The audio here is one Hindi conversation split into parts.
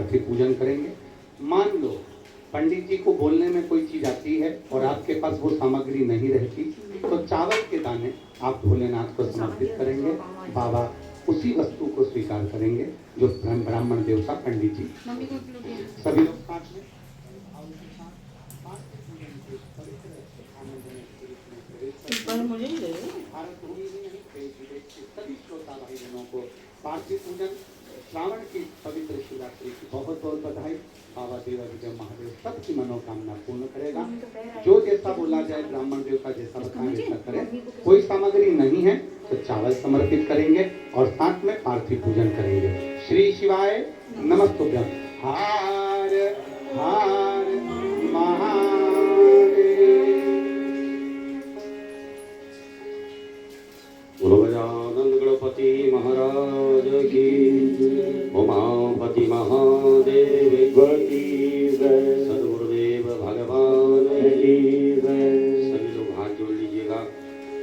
पार्थिव पूजन करेंगे। मान लो पंडित जी को बोलने में कोई चीज आती है और आपके पास वो सामग्री नहीं रहती, तो चावल के दाने आप भोलेनाथ को समर्पित करेंगे। बाबा उसी वस्तु को स्वीकार करेंगे जो ब्राह्मण देवता पंडित जी। सभी लोग साथ में सभी श्रोता भाई बहनों को पार्थिव पूजन श्रावण की पवित्र शिवरात्रि की बहुत बहुत बधाई। बाबा देवाधिदेव महादेव सबकी मनोकामना पूर्ण करेगा। जो जैसा बोला जाए, ब्राह्मण देवता जैसा बताएं वैसा करें। कोई सामग्री नहीं है तो चावल समर्पित करेंगे और साथ में पार्थिव पूजन करेंगे। श्री शिवाय नमस्तुभ्यं। हार हार महादेव। गजानन गणपति महाराज की, उमापति महादेव की, सदगुरुदेव भगवान की। सभी लोग हाथ जोड़ लीजिएगा।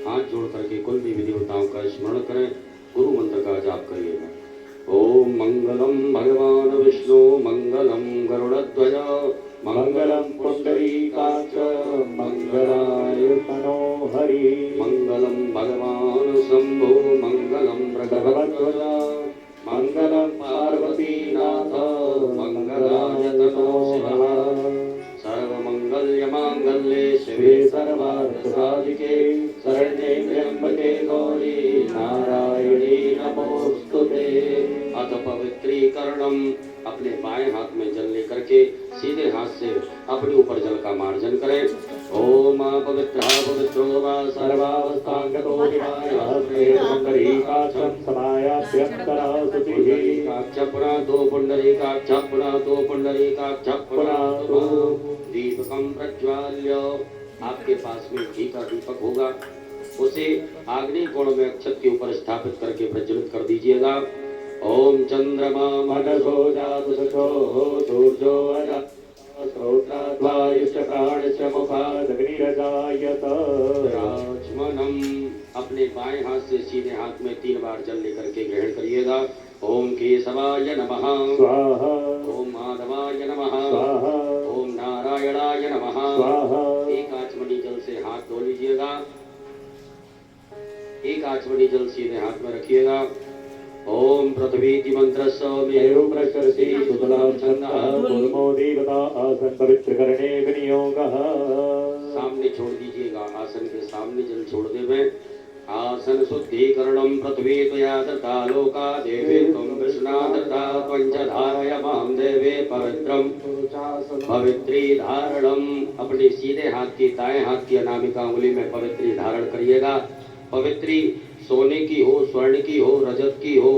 हाथ जोड़ करके कुल देवी देवताओं का स्मरण करें, गुरु मंत्र का जाप करिएगा। ओम मंगलम भगवान विष्णु मंगलम गरुड़ध्वज मंगलम पुंडरीकाक्ष मंगलाय तनो हरि मंगलम भगवान शंभो मंगलम भगवध्वज मंगलम पार्वतीनाथ मंगलाय तनो शिवः। सर्वमंगल्य मांगल्ये शिवे सर्वार्थसाधिके शरण्ये त्र्यंबके गौरी नारायणी नमोस्तुते। अथ पवित्रीकरणम। अपने बाएं हाथ में जल लेकर के सीधे हाथ से अपने ऊपर जल का मार्जन करें। ओम पवित्र पवित्रो वा सर्वावस्थांगतो पुंडरीकाक्षं समायाभ्यंतरा सुतिः पुनातो पुंडरीकाक्ष पुनातो पुंडरीकाक्ष पुनातो। दीपकं प्रज्वाल्य। आपके पास में घी का दीपक होगा, उसे आग्नेय कोण में अक्षत के ऊपर स्थापित करके प्रज्वलित कर दीजिएगा। ओम चंद्रमा मनसो जातु सखो सूर्यो श्रोत्राद्वायुश्च प्राणश्च मुखादग्निरजायत। राजमनम। अपने बाएं हाथ से सीधे हाथ में 3 बार जल लेकर के ग्रहण करिएगा। ओम केशवाय नमः स्वाहा। ओम माधवाय नमः स्वाहा। ओम नारायणाय नमः स्वाहा। एक आचमनी जल से हाथ धो लीजिएगा। एक आचमनी जल सीधे हाथ में रखिएगा। ओम पृथ्वी मंत्रस्य मेरु प्रशर्षि सुतलां छन्दः गुरुमो देवता आसन पवित्र करणे विनियोगः। सामने छोड़ दीजिएगा, आसन के सामने जल छोड़ देवे। आसन शुद्धीकरणं पृथ्वी त्वया दत्ता लोका देवे त्वं विष्णा दत्ता त्वञ्च धारयमां देवे पवित्रं पवित्री धारणम। अपने सीधे हाथ की दाएं हाथ की अनामिका उंगली में पवित्री धारण करिएगा। पवित्री सोने की हो, स्वर्ण की हो, रजत की हो,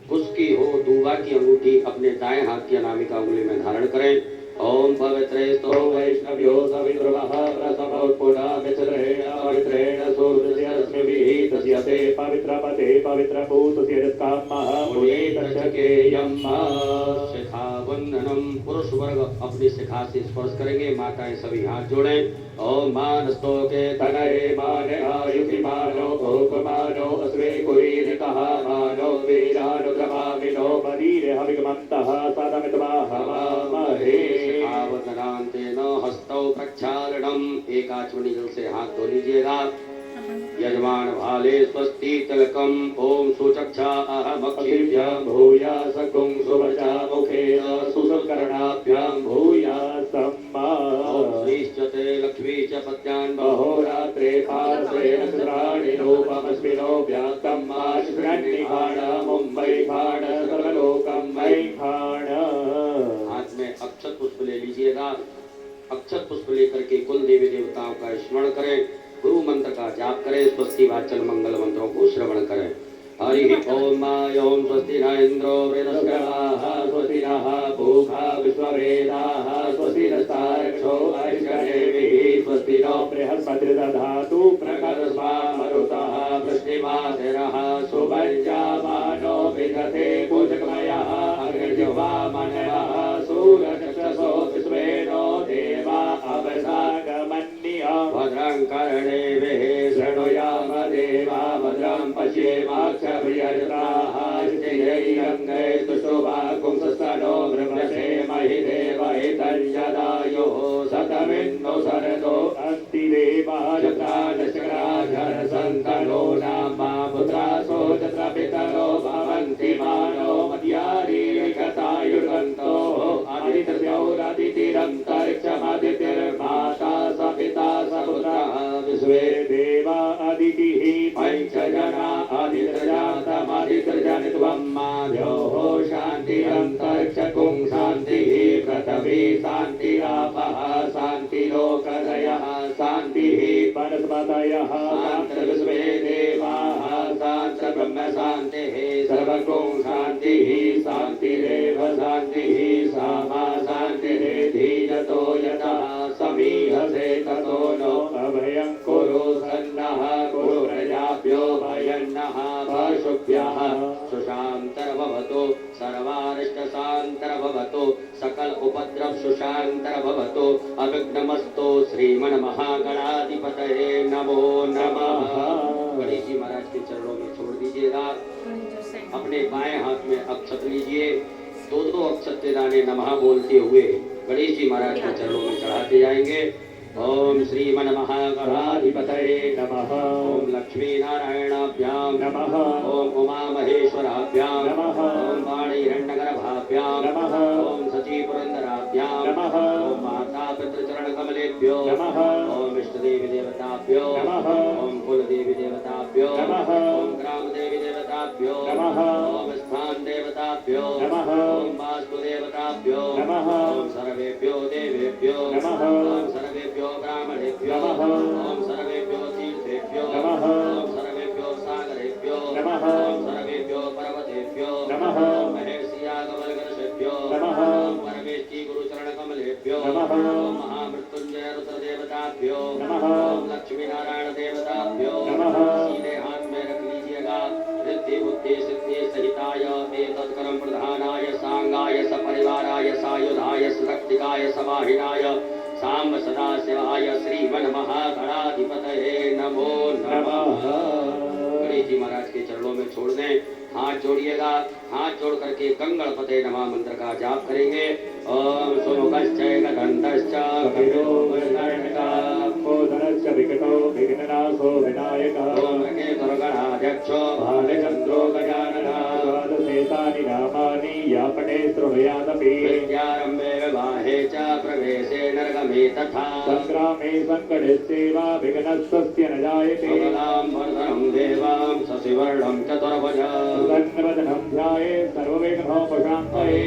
कुश की हो, दूबा की अंगूठी अपने दाएं हाथ की अनामिका उंगली में धारण करें। ओम पवित्रेस्तो वैष्णव्यो सवितृवः प्रसभोत्पुना मिश्रेण पवित्रेण सूर्यस्मिभिः तस्यते पवित्रपते पवित्रभूतस्य यत्कामः मुने तच्छकेयम्। शिखाबन्धनम। पुरुष वर्ग अपनी शिखा से स्पर्श करेंगे। माताएं सभी हाथ जोड़ें। ओम मानस्तोके तनये मान आयुषि मानो भोगमानो अस्वे कुरीरितः मानो वीरानुक्रमामिनो मदीरे हविगमन्तः सदमितमाहवामहे। शिखाबन्धनान्तेन हस्तौ प्रक्षालनम्। एक आचमनी जल से हाथ धो लीजिएगा। यजमान भाले स्वस्ति तिलकम। ओम सुचक्षा अहमक्षिभ्यां भूयासकुं सुवचा मुखेन सुसकर्णाभ्यां भूयासम्मा। ओम श्रीश्चते लक्ष्मी च पत्यान् बहोरात्रे पार्श्वेण सुराणि रूपमस्मिनो व्याक्तं माश्रन्निखाण मुंबई खाण सर्वलोकं मयि खाण। हाथ में अक्षत पुष्प ले लीजिएगा। अक्षत पुष्प लेकर के कुल देवी देवताओं का स्मरण करें, गुरु मंत्र का जाप करें, स्वस्ति वाचन मंगल मंत्रों को श्रवण करें। हरि ओम ओम स्वस्ति न इंद्रो वृद्धस्पतिः स्वस्ति नः पूषा विश्ववेदाः स्वस्ति नस्तार्क्ष्यो अरिष्टनेमिः स्वस्ति नो बृहस्पतिर्दधातु प्रकर्षा मरुतः वृष्टिमादिरः सुवर्यमानो विदधे पूजकमयः अग्निर्जिह्वा मनवः सूर्यचक्षुषो विश्वेनो देवा अवसागमन्यः। भद्रं कर्णेभिः शृणुयाम देवा भद्रं पश्येमाक्षभिर्यजत्राः स्थिरैः गंगे तुशोभा कुंसनो ब्रह्मसे महिरे वैतर्यदायो सतमिन्नो सरदो अस्ति देवाजतादशराजर संतनो नामा पुत्रासो तत्र पितरो भवन्ति मानो मद्यारीकतायुर्गन्तो आदित्यौरादितिरन्तरिक्षमादितिर्माता सपिता सपुत्रः विश्वे देवा अदितिः पञ्चजना आदित्यजातमादित्यजनित्वं माभ्योः शान्तिरन्तरिक्षकुं शान्तिः पृथिवी शान्तिरापः शान्तिलोकदयः शान्तिः वनस्पतयः शान्तिर्विश्वे देवाः शान्तिर्ब्रह्म शान्तिः सर्वगुं शान्तिः शान्तिरेव शान्तिः सामा शान्तिरेधीयतो यतः समीहसे ततो नो अभयं कुरु सन्नः कुरु प्रजाभ्यो भयन्नः पशुभ्यः सुशान्तर्भवतु सर्वारिष्टशान्तर्भवतु सकल उपद्रव सुशान्तर्भवतु अविघ्नमस्तु श्रीमन्महागणाधिपतये नमो नमः। गणेश जी महाराज के चरणों में छोड़ दीजिएगा। अपने बाएं हाथ में अक्षत लीजिए। दो अक्षत के दाने नमः बोलते हुए गणेश जी महाराज के चरणों में चढ़ाते जाएंगे। ओम श्रीमन्महागणाधिपतये नमः। ओम लक्ष्मी नारायणाभ्यां नमः। ओम उमा महेश्वराभ्यां नमः। ओम वाणी हिरण्यगर्भाभ्यां नमः। ओम सची पुरंदराभ्यां नमः। ओम माता पितृचरण कमलेभ्यो नमः। ओम इष्ट देवी देवताभ्यो नमः। ओम कुल देवी देवताभ्यो नमः। ओम ग्राम देवी देवताभ्यो नमः। ओम स्थान देवताभ्यो नमः। ओम वास्तु देवताभ्यो नमः। ओम सर्वेभ्यो देवेभ्यो नमः। ओम सर्वेभ्यो ब्राह्मणेभ्यो नमः। ओम सर्वेभ्यो तीर्थेभ्यो नमः। ओम सर्वेभ्यो सागरेभ्यो नमः। ओम सर्वेभ्यो पर्वतेभ्यो नमः। ओम महेशियागमलगणेभ्यो नमः। ओम परमेष्टि गुरुचरण कमलेभ्यो नमः। ओम महामृत्युंजय रुद्र देवताभ्यो नमः। ओम लक्ष्मी नारायण देवताभ्यो नमः। सीधे हाथ में रख लीजिएगा। रिद्धि बुद्धि सिद्धि सहिताय एतत्कर्म प्रधानाय सांगाय सपरिवाराय सायुधाय सुरक्षिकाय समाहिनाय सांब सदा शिवाय श्रीमन्महागणाधिपतये नमो नमः। गणेश जी महाराज के चरणों में छोड़ दें। हाथ जोड़िएगा। हाथ जोड़ करके गंगणपते नमः मंत्र का जाप करेंगे। ओम सुमुखश्चै गदन्तश्च कपिलो वैष्णवोदरश्च विकटो विघ्ननाशो विनायकः। ओम केतुर्गणाध्यक्षो भालचन्द्रो गजाननः। द्वादशेतानि नामानि या पठे शृणुयादपि। विद्यारम्भे विवाहे च प्रवेशे नरगमे तथा संग्रामे सङ्कटस्यैवा विघ्नस्तस्य न जायते। मंगलां वर्धनं देवां शशिवर्णं चतुर्भुजं सन्नवदनं ध्यायेत् सर्वविघ्नोपशान्तये।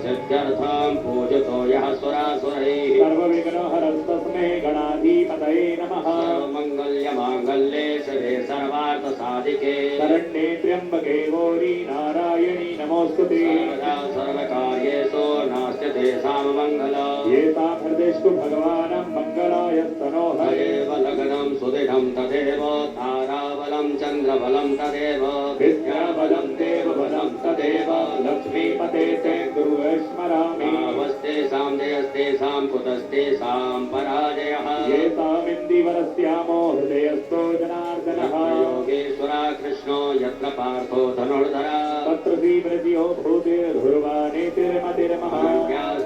सिद्ध्यर्थं पूजितो यः सुरासुरैः सर्वविघ्नहरस्तस्मै गणाधिपतये नमः। सर्वमङ्गल्यमाङ्गल्ये शिवे सर्वार्थसाधिके शरण्ये त्र्यम्बके गौरी नारायणी नमोऽस्तुते। सर्वदा सर्वकार्येषु नास्ति तेषां मङ्गलम्। येषां हृदयेषु भगवानं मङ्गलायस्तनो हरेव लग्नं सुदिनं तदेव ताराबलं चन्द्रबलं तदेव विद्याबलं देवबलं तदेव लक्ष्मीपते ते गुरुवे स्मरामि। नमस्तेषां जयस्तेषां कुतस्तेषां पराजयः। येषामिन्दिवरस्यामो हृदयस्थो जनार्दनः। योगेश्वरा कृष्णो यत्र पार्थो धनुर्धरः तत्र श्रीव्रजियो भूतिर्धुर्वाणीतिर्मतिर्मः।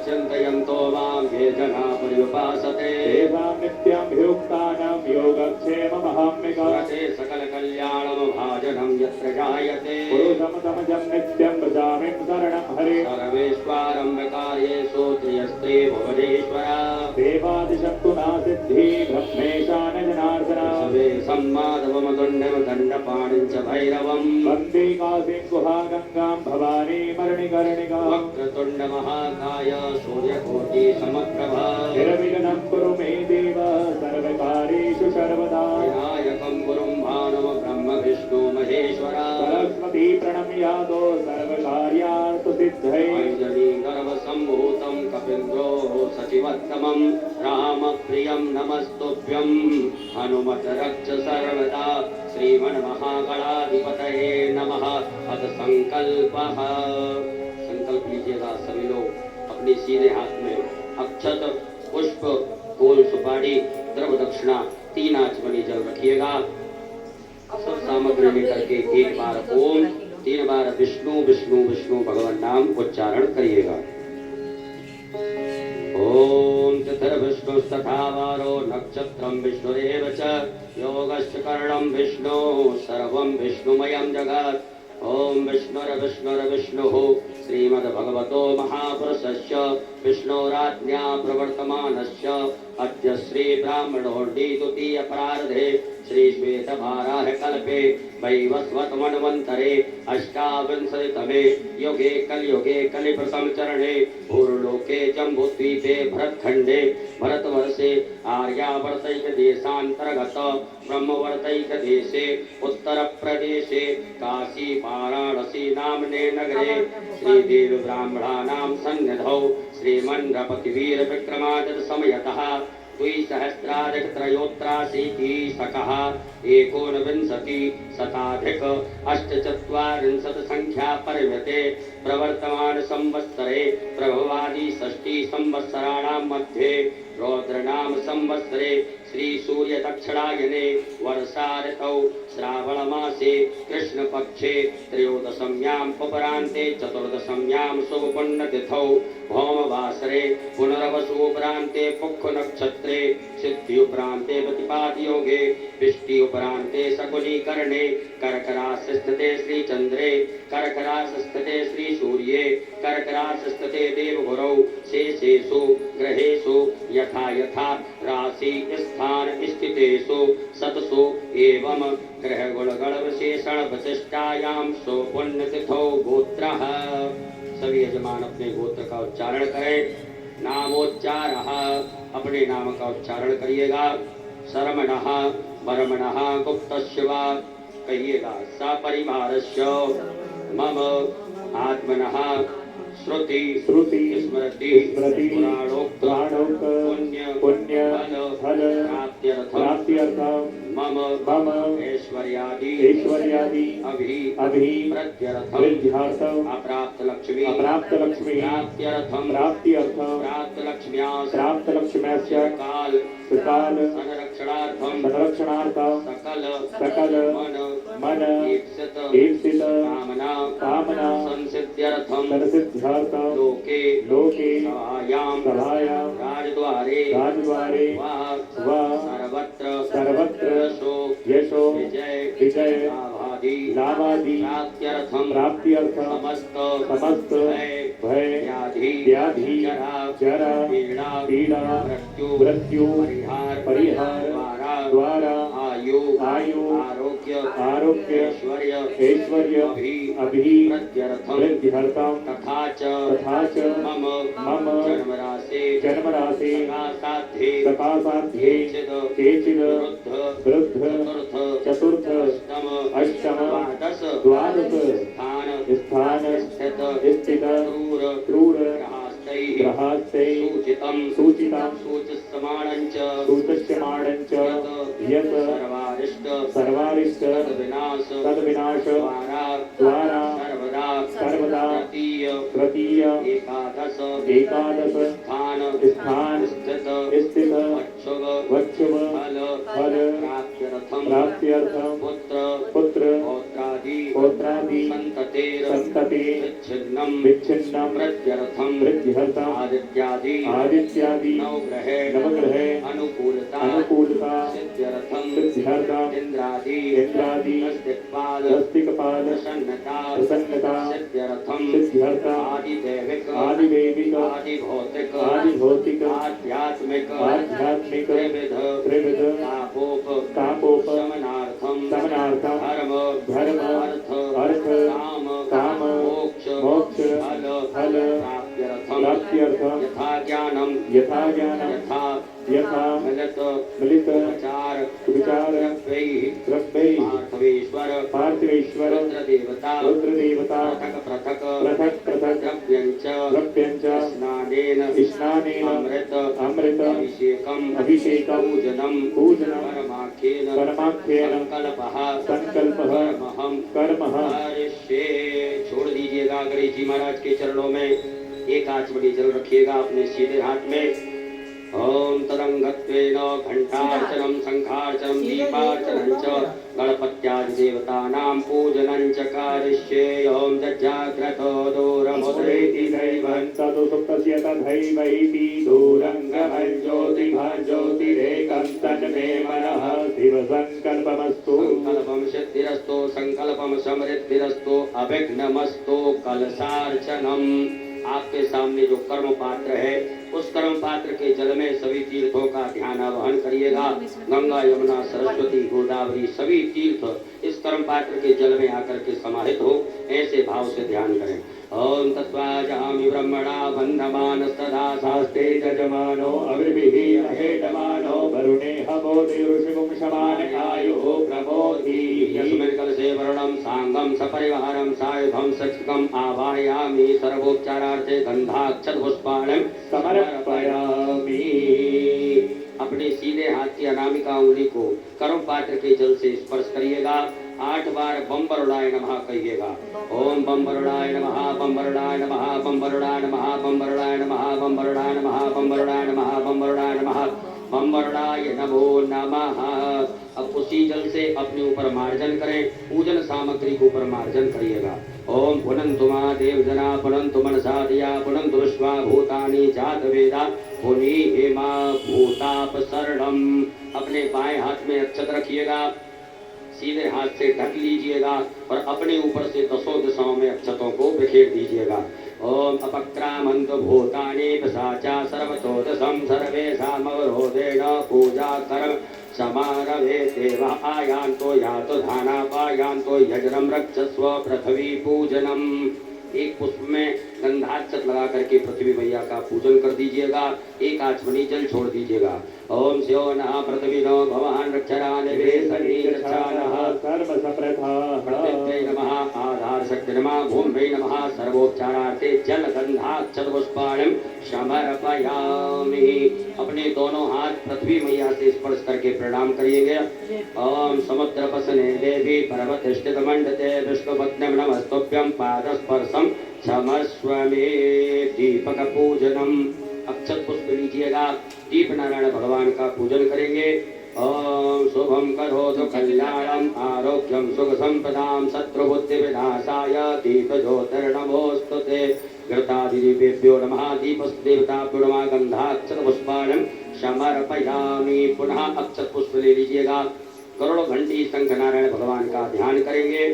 चिन्तयन्तो मां ये जना पर्युपासते तेषां नित्यमभियुक्तानां योगक्षेममहम्मिका। सकल कल्याणं भाजनं यत्र जायते पुरुषं समजं नित्यं भजामि शरणं हरे। सर्वेश्वरं कार्येषु त्रियस्ते भुवनेश्वर देवादिशक्तु नासिद्धि ब्रह्मेशान जनार्दन। सवे सम्माधवमदण्डं दण्डपाणिं च भैरवं वन्दे काशीं गुहागङ्गां भवानी मरणिकर्णिका। वक्रतुण्ड महाकाय सूर्यकोटि समप्रभा निर्विघ्नं कुरु मे देव सर्वकार्येषु सर्वदा। विनायकं गुरुं भानुं ब्रह्म विष्णु महेश्वर सरस्वती प्रणम्यादो सर्वकार्यार्थु सिद्धये। अंजनी गर्भसम्भूतं कपीन्द्रो सचिवत्तमं रामप्रियं नमस्तुभ्यं हनुमत रक्ष सर्वदा। श्रीमन्महागणाधिपतये नमः। अथ संकल्पः। संकल्प लीजिएगा सभी लोग। अपने सीधे हाथ में अक्षत पुष्प फूल सुपारी द्रव दक्षिणा 3 आचमनी जल रखिएगा। सब सामग्री लेकर के एक बार ओम 3 बार विष्णु विष्णु विष्णु भगवान नाम उच्चारण करिएगा। ओम तिथिर्विष्णुस्तथा वारो नक्षत्रं विष्णुरेव च योगश्च करणं विष्णु सर्वं विष्णुमयं जगत्। ओम विष्णुर्विष्णुर्विष्णुः श्रीमद्भगवतो महापुरुषस्य विष्णोराज्ञा प्रवर्तमानस्य अद्य श्री ब्राह्मणोर्णी द्वितीय प्रारधे श्री श्वेतवाराह कल्पे वैवस्वत मन्वन्तरे अष्टाविंशतितमे युगे कलियुगे कलिप्रथम चरणे भूर्लोके जम्बूद्वीपे भरतखण्डे भरतवर्षे आर्यावर्तैक देशान्तर्गत ब्रह्मवर्तैक देशे उत्तरप्रदेशे काशी वाराणसी नाम्ने नगरे श्रीदेव ब्राह्मणानां सन्निधौ श्रीमन्नृपतिवीर विक्रमादित्य समयतः द्विसहस्राधिकत्रयोत्राशीतिशकः एकोनविंशति शताधिक अष्टचत्वारिंशत् संख्या परिमिते प्रवर्तमान संवत्सरे प्रभवादि षष्ठी संवत्सराणां मध्ये रौद्रनाम संवत्सरे श्री सूर्य दक्षिणायने वर्षा ऋतौ श्रावण मासे कृष्ण पक्षे त्रयोदशम्यां उपरान्ते चतुर्दशम्यां शुभ पुण्य तिथौ भौमवासरे पुनर्वसुपरान्ते पुक्ख नक्षत्रे सिद्धि उपरान्ते प्रतिपाद योगे विष्टि उपरान्ते शकुनी करणे कर्करासि स्थिते श्री चन्द्रे कर्करासि स्थिते श्री सूर्ये कर्करासि स्थिते देवगुरौ शेषेषु ग्रहेषु यथा यथा राशि स्थान स्थितेषु सतसु एवं ग्रह गुणगण विशेषण विशिष्टायां सो पुण्यतिथौ गोत्रः। सभी यजमान अपने गोत्र का उच्चारण करें। नामोच्चारः अपने नाम का उच्चारण करिएगा। शर्मणः वर्मणः गुप्तस्य वा कहिएगा। सपरिवारस्य मम आत्मनः श्रुति श्रुति स्मृति स्मृति पुराणोक्त पुण्य फल प्राप्त्यर्थं मम ऐश्वर्यादि अभि प्रत्यर्थम अप्राप्त लक्ष्मी प्राप्त्यर्थम प्राप्त लक्ष्म्यास्य काल संरक्षणार्थम सकल मन ईप्सित कामना संसिद्ध्यर्थम लोके सभायां राजद्वारे सर्वत्र यशो विजय लाभादि प्राप्त्यर्थम समस्त भय व्याधि जरा पीड़ा मृत्यु परिहार द्वारा आयु आरोग्य ऐश्वर्य अभि प्रत्यर्थम तथा च मम जन्मराशि सकाशाध्ये केचिद वृद्ध चतुर्थ अष्टम द्वादश स्थान स्थित क्रूर ग्रहास्तै सूचितं सूचिस्यमाणञ्च यत् सर्वारिष्ट तद्विनाश द्वारा सर्वदा तृतीय एकादश स्थान स्थित वक्षुभ फल प्राप्त्यर्थं पुत्र पौत्रादि सन्तते विच्छिन्नं वृद्ध्यर्थं आदित्यादि नवग्रहे अनुकूलता सिद्ध्यर्थं इंद्रादि दिक्पाल प्रसन्नता सिद्ध्यर्थं आदिदैविक आदिभौतिक आध्यात्मिक त्रिविध कापोप शमनार्थं धर्म अर्थ काम मोक्ष फल प्राप्त्यर्थं यथा ज्ञानं यथा मिलित विचार पार्थवेश्वर रुद्रदेवता पृथक द्रव्यञ्च स्नानेन अमृत अभिषेकं पूजनं परमाख्येन संकल्पः कर्मः। छोड़ दीजिएगा गणेश जी महाराज के चरणों में एक आचमनी जल रखिएगा अपने सीधे हाथ में। ओम तदंगत्वेन घंटार्चनं शंखार्चनं दीपार्चनं च गणपत्यादि देवतानां पूजनं च करिष्ये। ओम जज्जाग्रतो दूरमुद्रेति दैवं तदु सुप्तस्य तथैवैति दूरं गमज्योतिभं ज्योतिरेकं तन्मे मनः शिवसङ्कल्पमस्तु। संकल्पम सिद्धिरस्तु संकल्पम समृद्धिरस्तु अभिघ्नमस्तु। कलशार्चनम। आपके सामने जो कर्म पात्र है उस कर्म पात्र के जल में सभी तीर्थों का ध्यान आवाहन करिएगा। गंगा यमुना सरस्वती गोदावरी सभी तीर्थ इस कर्म पात्र के जल में आकर के समाहित हो, ऐसे भाव से ध्यान करें। ओम तत्वाजामि ब्रह्मणा वन्दमानस्तदा शास्त्रे जजमानो अग्रभिः अहेतमानो वरुणे हवो देवऋषिगुं शमान आयुः प्रबोधि। यस्मिन् कलशे वरुणं सांगं सपरिवारं सायुधं सक्षिकम् आवाहयामि। सर्वोपचारार्थे गन्धाक्षतपुष्पाणं समर्पयामि। अपने सीधे हाथ की अनामिका उंगली को कर्म पात्र के जल से स्पर्श करिएगा। 8 बार बम वरुणाय नमः कहिएगा। ओम बम वरुणाय नमः बम वरुणाय नमः बम वरुणाय नमः बम वरुणाय नमः बम वरुणाय नमः बम वरुणाय नमः बम वरुणाय नमः बम वरुणाय नमो नमः। अब उसी जल से अपने ऊपर मार्जन करें, पूजन सामग्री के ऊपर मार्जन करिएगा। ओम पुनन्तु मा देवजना पुनन्तु मनसा दिया पुनन्तु विश्वा भूतानि जात वेदा पुनी मा भूतापसरणम। अपने बाएं हाथ में अक्षत रखिएगा, सीधे हाथ से ढक लीजिएगा और अपने ऊपर से 10 दिशाओं में अक्षतों को बिखेर दीजिएगा। ओम अपक्रामंत भूतानि पिशाचा सर्वतो दशम सर्वेषामवरोधेन पूजा कर्म समारभे देवा आयान्तो यातो धानापायान्तो यजनम रक्षस्व पृथ्वी पूजनम। एक पुष्प में गंधाक्षत लगा करके पृथ्वी मैया का पूजन कर दीजिएगा। एक आचमनी जल छोड़ दीजिएगा। ओम स्यो नः पृथ्वीनो भवान् रक्षरादेवे शरीरक्षानः कर्म सप्रथः पृथिव्यै नमः आधार शक्ति नमः भूम्यै नमः। सर्वोपचारार्थे जल गंधाक्षत पुष्पाणं समर्पयामि। अपने दोनों हाथ पृथ्वी मैया से स्पर्श करके प्रणाम करिएगा। ओम समुद्र पसने देवी पर्वत स्थित मंडते विष्णुपत्न्यं नमस्तुभ्यं पादस्पर्शं क्षमस्व मे। दीपक पूजनम। अक्षत पुष्प लीजिएगा, दीप नारायण भगवान का पूजन करेंगे। ओम शुभम करोतु कल्याणम आरोग्यम सुख संपदाम शत्रुबुद्धि विनाशाय दीप ज्योतिर्नमोस्तुते। घृतादिदीपेभ्यो नमः दीपस्देवताभ्यो नमः गंधाक्षत पुष्पाणं समर्पयामि। पुनः अक्षत पुष्प ले लीजिएगा। करोड़ों घंटी शंख नारायण भगवान का ध्यान करेंगे।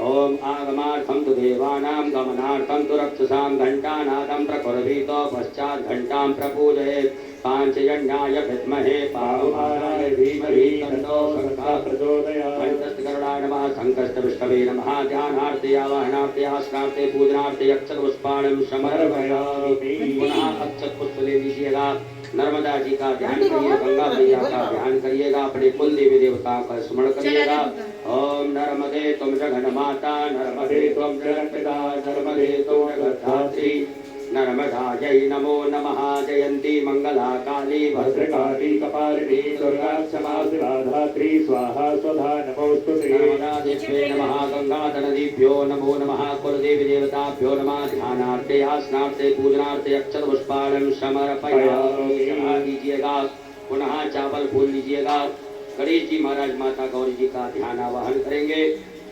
ओम आगमार्थं तु देवानां गमनार्थं तु रक्षसां घंटानादं प्रकुर्वीतो पश्चात् घंटां प्रपूजयेत्। पांचजन्याय विद्महे पावमानाय धीमहि तन्नो शंखः प्रचोदयात्। कंठस्थकरुणाय नमः संकष्टविष्णवे नमः। ध्यानार्थे आवाहनार्थे आश्रार्थे पूजनार्थे अक्षत पुष्पाणं समर्पयामि। पुनः अक्षत पुष्प ले लीजिएगा। नर्मदा जी का ध्यान करिए, गंगा मैया का ध्यान करिएगा, अपने कुल देवी देवताओं का स्मरण करिएगा। ओम नर्मदे तुम जगन माता नर्मदे तुम जगन्पिता नर्मदे तुम जगद्धात्री नर्मदायै नमो नमः। जयंती मंगला काली भद्रकाली कपालिनी दुर्गा क्षमा शिवा धात्री स्वाहा स्वधा नमोस्तुते। नर्मदा देव्यै नमः गंगाधरदीभ्यो नमो नमः। कुलदेवी देवताभ्यो नमः। ध्यानार्थे आसनार्थे पूजनार्थे अक्षत पुष्पाणं समर्पयामि। चढ़ा दीजिएगा। पुनः चावल फूल लीजिएगा। गणेश जी महाराज माता गौरी जी का ध्यान आवाहन करेंगे।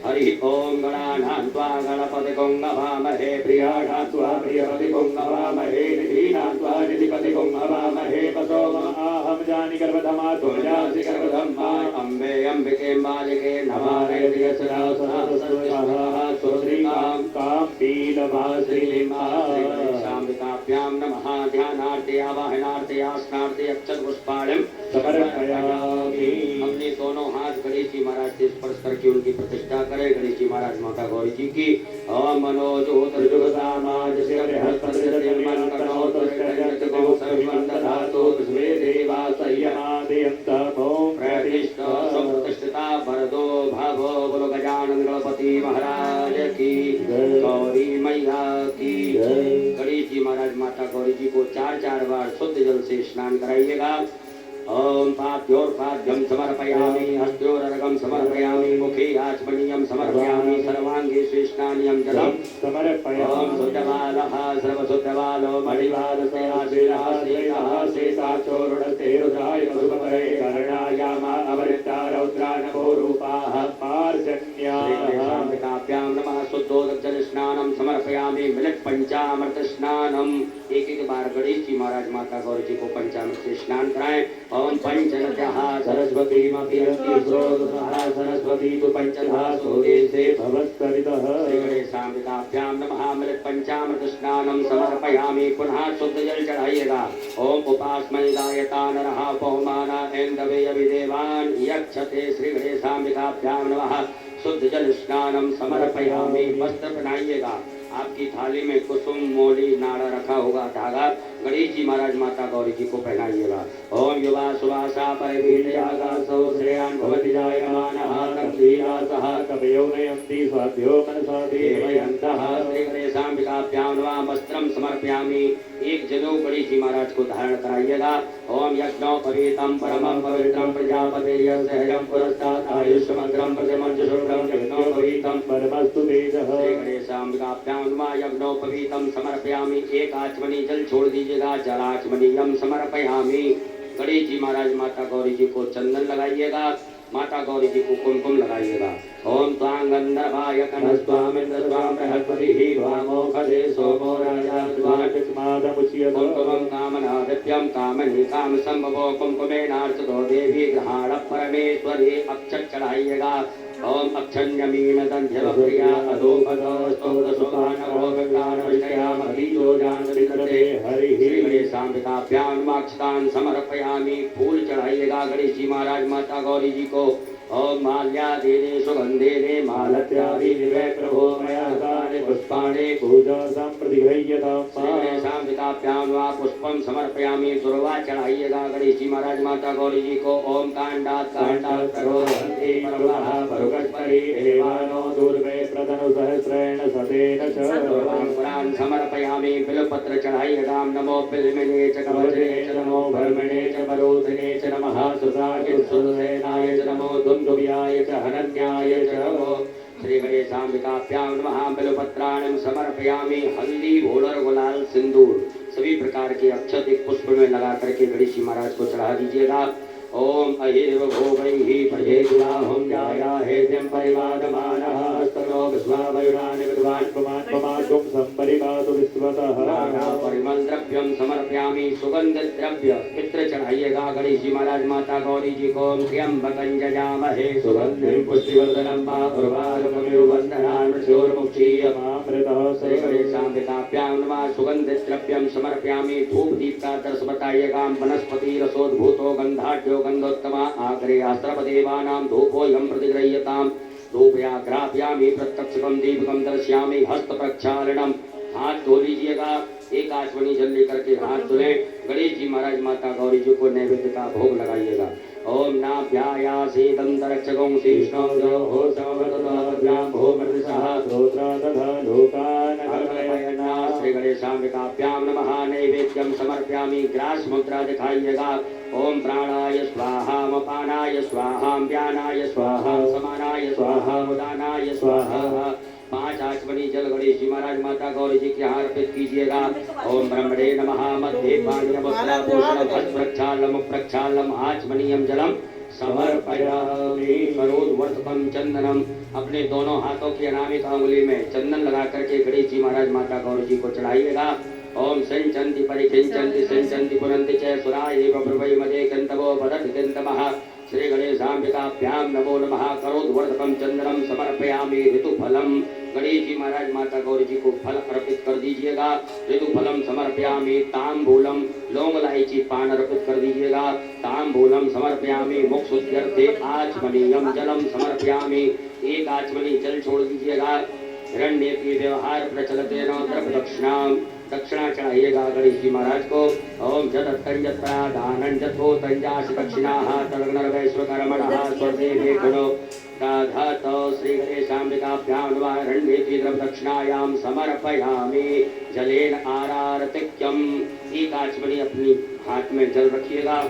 हरि ओम गणानां त्वा गणपतिं हवामहे प्रियाणां त्वा प्रियपतिं हवामहे निधीनां त्वा निधिपतिं हवामहे वसो अहम जानि गर्भधमा तुम जासि गर्भधमा अम्बे अम्बिके मालिके नमामि सुश्रीकां कां पीलभाश्रीमा शाम्बिकाभ्यां नमः। ध्यानार्थे आवाहनार्थे आसनार्थे अक्षत पुष्पाणं समर्पयामि। अपने दोनों हाथ गणेश जी महाराज से स्पर्श करके उनकी प्रतिष्ठा करें। गणेश जी महाराज माता गौरी जी की। ओम मनोजोतर्जुगसामाज से देवा संयमादयन्तमों प्रतिष्ठा संप्रतिष्ठिता वरदो भवो बोलो गजानन गणपति महाराज की गौरी मैया की। गणेश जी महाराज माता गौरी जी को 4 बार शुद्ध जल से स्नान कराइएगा। ओम पाद्योर्पाद्यं समर्पयामि हस्त्योरर्घं समर्पयामि मुखे आचमनीयं समर्पयामि सर्वांगे स्नानीयं जलं समर्पयामि। ओम शुद्धबालः सर्वशुद्धबालो मणिबालसेनाशेषाशेषाचोरुणस्ते रुद्राय मधुमरे कर्णायामा अवृत्ता रौद्रा नमो रूपाः मार्जन्याः नमः शुद्धोदकजलस्नानं समर्पयामि मिलित पंचामृत स्नानम एक बार गणेश जी महाराज माता गौरी जी को पंचामृत से स्नान कराएं। ओम पंचनद्यः सरस्वती सरस्वती तु पंचधा सोदेशे भवत्सरितः श्री गणेशाम्बिकाभ्यां नमः मिलित पंचामृत स्नानम समर्पयामि पुनः शुद्ध जल चढ़ाइएगा। ओम उपास्मय गायता नरः पौमाना ऐन्दवे अभिदेवान् यक्षते श्री गणेशाम्बिकाभ्यां नमः शुद्ध जल स्नानम समर्पयामि। वस्त्र पहनाइएगा। आपकी थाली में कुसुम मोली नाड़ा रखा होगा धागा गणेश जी महाराज माता गौरी जी को पहनाइएगा। ओम युवा सुवासा परिवीर्यागासो श्रेयान् भवति जायमानः तद्वीरासः कवयो नयन्ति स्वाध्यो मनसा देवयन्तः श्री गणेशाम्बिकाभ्यां नमः वस्त्रं समर्पयामि। एक जनेऊ गणेश जी महाराज को धारण कराइएगा। ओम यज्ञोपवीतं परमं पवित्रं प्रजापतिर्यस्यं पुरस्तात् आयुष्मग्रं प्रतिमञ्जुषुभ्रं यज्ञोपवीतं परमस्तु तेजः श्री गणेशाम्बिकाभ्यां नमः यज्ञोपवीतं समर्पयामि। एक आचमनी जल छोड़ दीजिएगा। जलाचमनीयं समर्पयामि। गणेश जी महाराज माता गौरी जी को चंदन लगाइएगा। माता गौरी जी को कुमकुम लगाइएगा। ओम त्वां गंधर्वाय कनस्वामिन्द्र स्वाम बृहस्पतिः वामोखदे सोमो राजा मादमुच्यते कुमकुमं कामनादित्यं कामनी काम संभवो कुमकुमेनार्चितो देवी ग्रहाण परमेश्वरी अक्षर चढ़ाइएगा। ओम अक्षन्यमीन दंध्यवप्रिया अधोपदोस्तोदसुभानवो गंगानविषयामधीजो जानवितरते हरिः श्री गणेशाम्बिकाभ्यां नमः अक्षतान् समर्पयामि। फूल चढ़ाइएगा गणेश जी महाराज माता गौरी जी को। ओम माल्यादीनि सुगंधेने मालत्यादि दिव्य प्रभो मया दानि पुष्पाणि पूजा संप्रतिगृह्यताम् श्री गणेशाम्बिकाभ्यां नमः पुष्पं समर्पयामि। दुर्वा चढ़ाइएगा गणेश जी महाराज माता गौरी जी को। ओम कांडात् करोहन्ति पर्वः परुगस्परि देवानो दूर्वे प्रतनु सहस्रेण सतेन च पुरान् समर्पयामि। बिल्वपत्र चढ़ाइएगा। नमो बिल्विने च कवचे च नमो भर्मणे च परोधिने च नमः सुताय सुसेनाय च नमो दुन्दुभ्याय च हनन्याय च नमो श्री गणेशाम्बिकाभ्यां नमः बिल्वपत्राणं समर्पयामि। हल्दी भोलर गुलाल सिंदूर सभी प्रकार के अक्षत एक पुष्प में लगा करके गणेश जी महाराज को चढ़ा दीजिएगा। ओम अहिर्व भोगैः प्रजेतुलाहं जाया हेद्यं परिवादमानः स्तनो विश्वावयुरानि विद्वान् पमात्ममागुं संपरिवातु विश्वतः परिमल द्रव्यम समर्पयामि। सुगंध द्रव्य इत्र चढ़ाइएगा गणेश जी महाराज माता गौरी जी को। त्र्यंबकं जजामहे सुगंधिं पुष्टिवर्धनं पूर्वारुकमिव वन्दनान् मृत्योर्मुक्षीयमामृतः श्री गणेशाम्बिकाभ्यां नमः सुगंध द्रव्यम समर्पयामि। धूप दीप का दर्श बताइएगा। वनस्पति रसोद्भूतो गंधाढ्यो गंधोत्तमा आग्रे आस्त्रपदेवानां धूपोऽयं प्रतिगृह्यताम्। धूपयाग्राप्यामि प्रत्यक्षकं दीपकं दर्शयामि। हस्त प्रक्षालनम हाथ धो लीजिएगा। एक आचमनी जल लेकर के हाथ धुलें। गणेश जी महाराज माता गौरी जी को नैवेद्य का भोग लगाइएगा। ओम नाभ्यायासे दंतरक्षकं श्रीष्णो हो समवदनाभ्यां भूमृतसः स्तोत्र तथा लोकान् अर्पयन्ना श्री गणेशाम्बिकाभ्यां नमः नैवेद्यं समर्पयामि। ग्रास मुद्रा दिखाइएगा। ओम प्राणाय स्वाहा मपानाय स्वाहा व्यानाय स्वाहा समानाय स्वाहा उदानाय स्वाहा। 5 आचमनी जल गणेश जी महाराज माता गौरी जी के यहाँ अर्पित कीजिएगा। ओम ब्रह्मणे नमः मध्ये पानीयमस्त्राभूषणं प्रक्षालम प्रक्षालम आचमनीयं जलम समर्पयामि। करोद्वर्तकं चंदनम अपने दोनों हाथों की अनामिक अंगुली में चंदन लगा करके गणेश जी महाराज माता गौरी जी को चढ़ाइएगा। ओम सिंचन्ति परिकिंचन्ति सिंचन्ति पुनन्ति च सुराय एव प्रभै मदे गन्तवो वदति गन्तमः श्री गणेशाम्बिकाभ्यां नमो नमः। करोद्वर्तकं चंदनम समर्पयामि। ऋतुफलम गणेश जी महाराज माता गौरी जी को फल अर्पित कर दीजिएगा। ऋतुफलम समर्पयामि। ताम्बूलम लौंग इलायची पान अर्पित कर दीजिएगा। ताम्बूलम समर्पयामि। मोक्षुद्यर्थे आचमनीयं जलम समर्पयामि। एक आचमनी जल छोड़ दीजिएगा। हिरण्य की व्यवहार प्रचलते न दक्षिणाम दक्षिणा चढ़ाइएगा गणेश जी महाराज को। ओम जदत्तंजत्रादानं जथो तंजास दक्षिणाः तदग्नर्वैश्वकर्मणः स्वर्देवे गुणो दाधत श्री गणेशाम्बिकाभ्यां नमः। हिरण्येति द्रवदक्षिणायां समर्पयामि। जलेन आरारतिक्यम एक आचमनी अपनी हाथ में जल रखिएगा।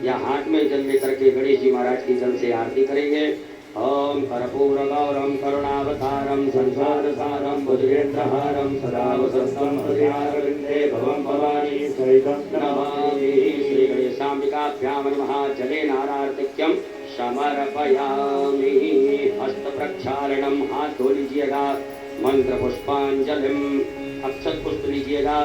या हाथ में जल लेकर के गणेश जी महाराज की जल से आरती करेंगे। ओम कर्पूर गौरम करुणावतारम संसार सारम भुजगेन्द्रहारम सदा वसंतम हृदयारविंदे भवम भवानी सहितं नमामि। श्री गणेशाम्बिकाभ्यां नमः। जलेनारार्तिक्यं समर्पयामि। हस्त प्रक्षालनम, हाथ धो लीजिएगा। मंत्र पुष्पांजलिम, अक्षत पुष्प लीजिएगा।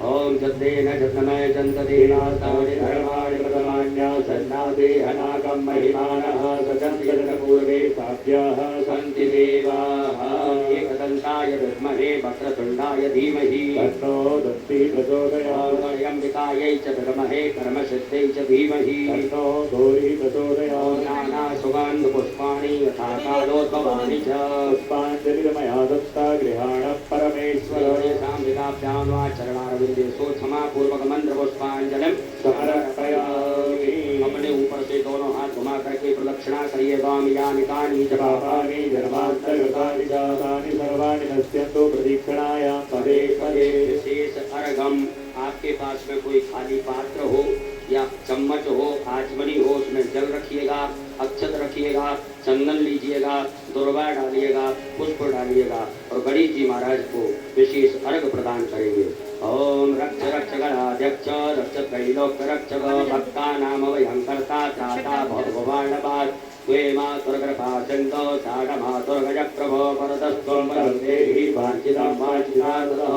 ओम जद्देन जत्नमय जन्तदेनासानि धर्माणि प्रथमान्या सन्नादेहनाकं महिमानः सजन्ति पूर्वे साभ्यः सन्ति देवाः। एकदन्ताय विद्महे वक्रतुण्डाय धीमहि तन्नो दन्ति प्रचोदयात्। त्र्यम्बिकायै च विद्महे कर्मसिद्ध्यै च धीमहि तन्नो गौरी प्रचोदयात्। नानासुगन्धपुष्पाणि यथा कालोद्भवानि च पुष्पाञ्जलिर्मया दत्ता गृहाणः परमेश्वर। गणेशाम्बिकाभ्यां वा चरणारविन्दे सो क्षमा पूर्वक मंत्र पुष्पांजलिम समर्पयामि। अपने ऊपर से दोनों हाथ घुमा करके प्रदक्षिणा करिए। वामयानि कानि च पापानि जन्मान्तर्गतानि जातानि सर्वाणि नश्यन्तु प्रदक्षिणायां पदे पदे। विशेष अर्घम, आपके पास में कोई खाली पात्र हो या चम्मच हो, आचमनी हो, उसमें जल रखिएगा, अक्षत रखिएगा, चंदन लीजिएगा, दुर्वा डालिएगा, पुष्प डालिएगा और गणेश जी महाराज को विशेष अर्घ प्रदान करेंगे। ओम रक्ष रक्ष गणाध्यक्ष रक्ष त्रैलोक्य रक्षक भक्तानां भयंकर्ता त्राता भगवानपाद त्वे मातुर्कृपा सिन्धो साढमातुर्गज प्रभो वरदस्त्वं वरं देहि वाञ्छितं वाञ्छितार्थः।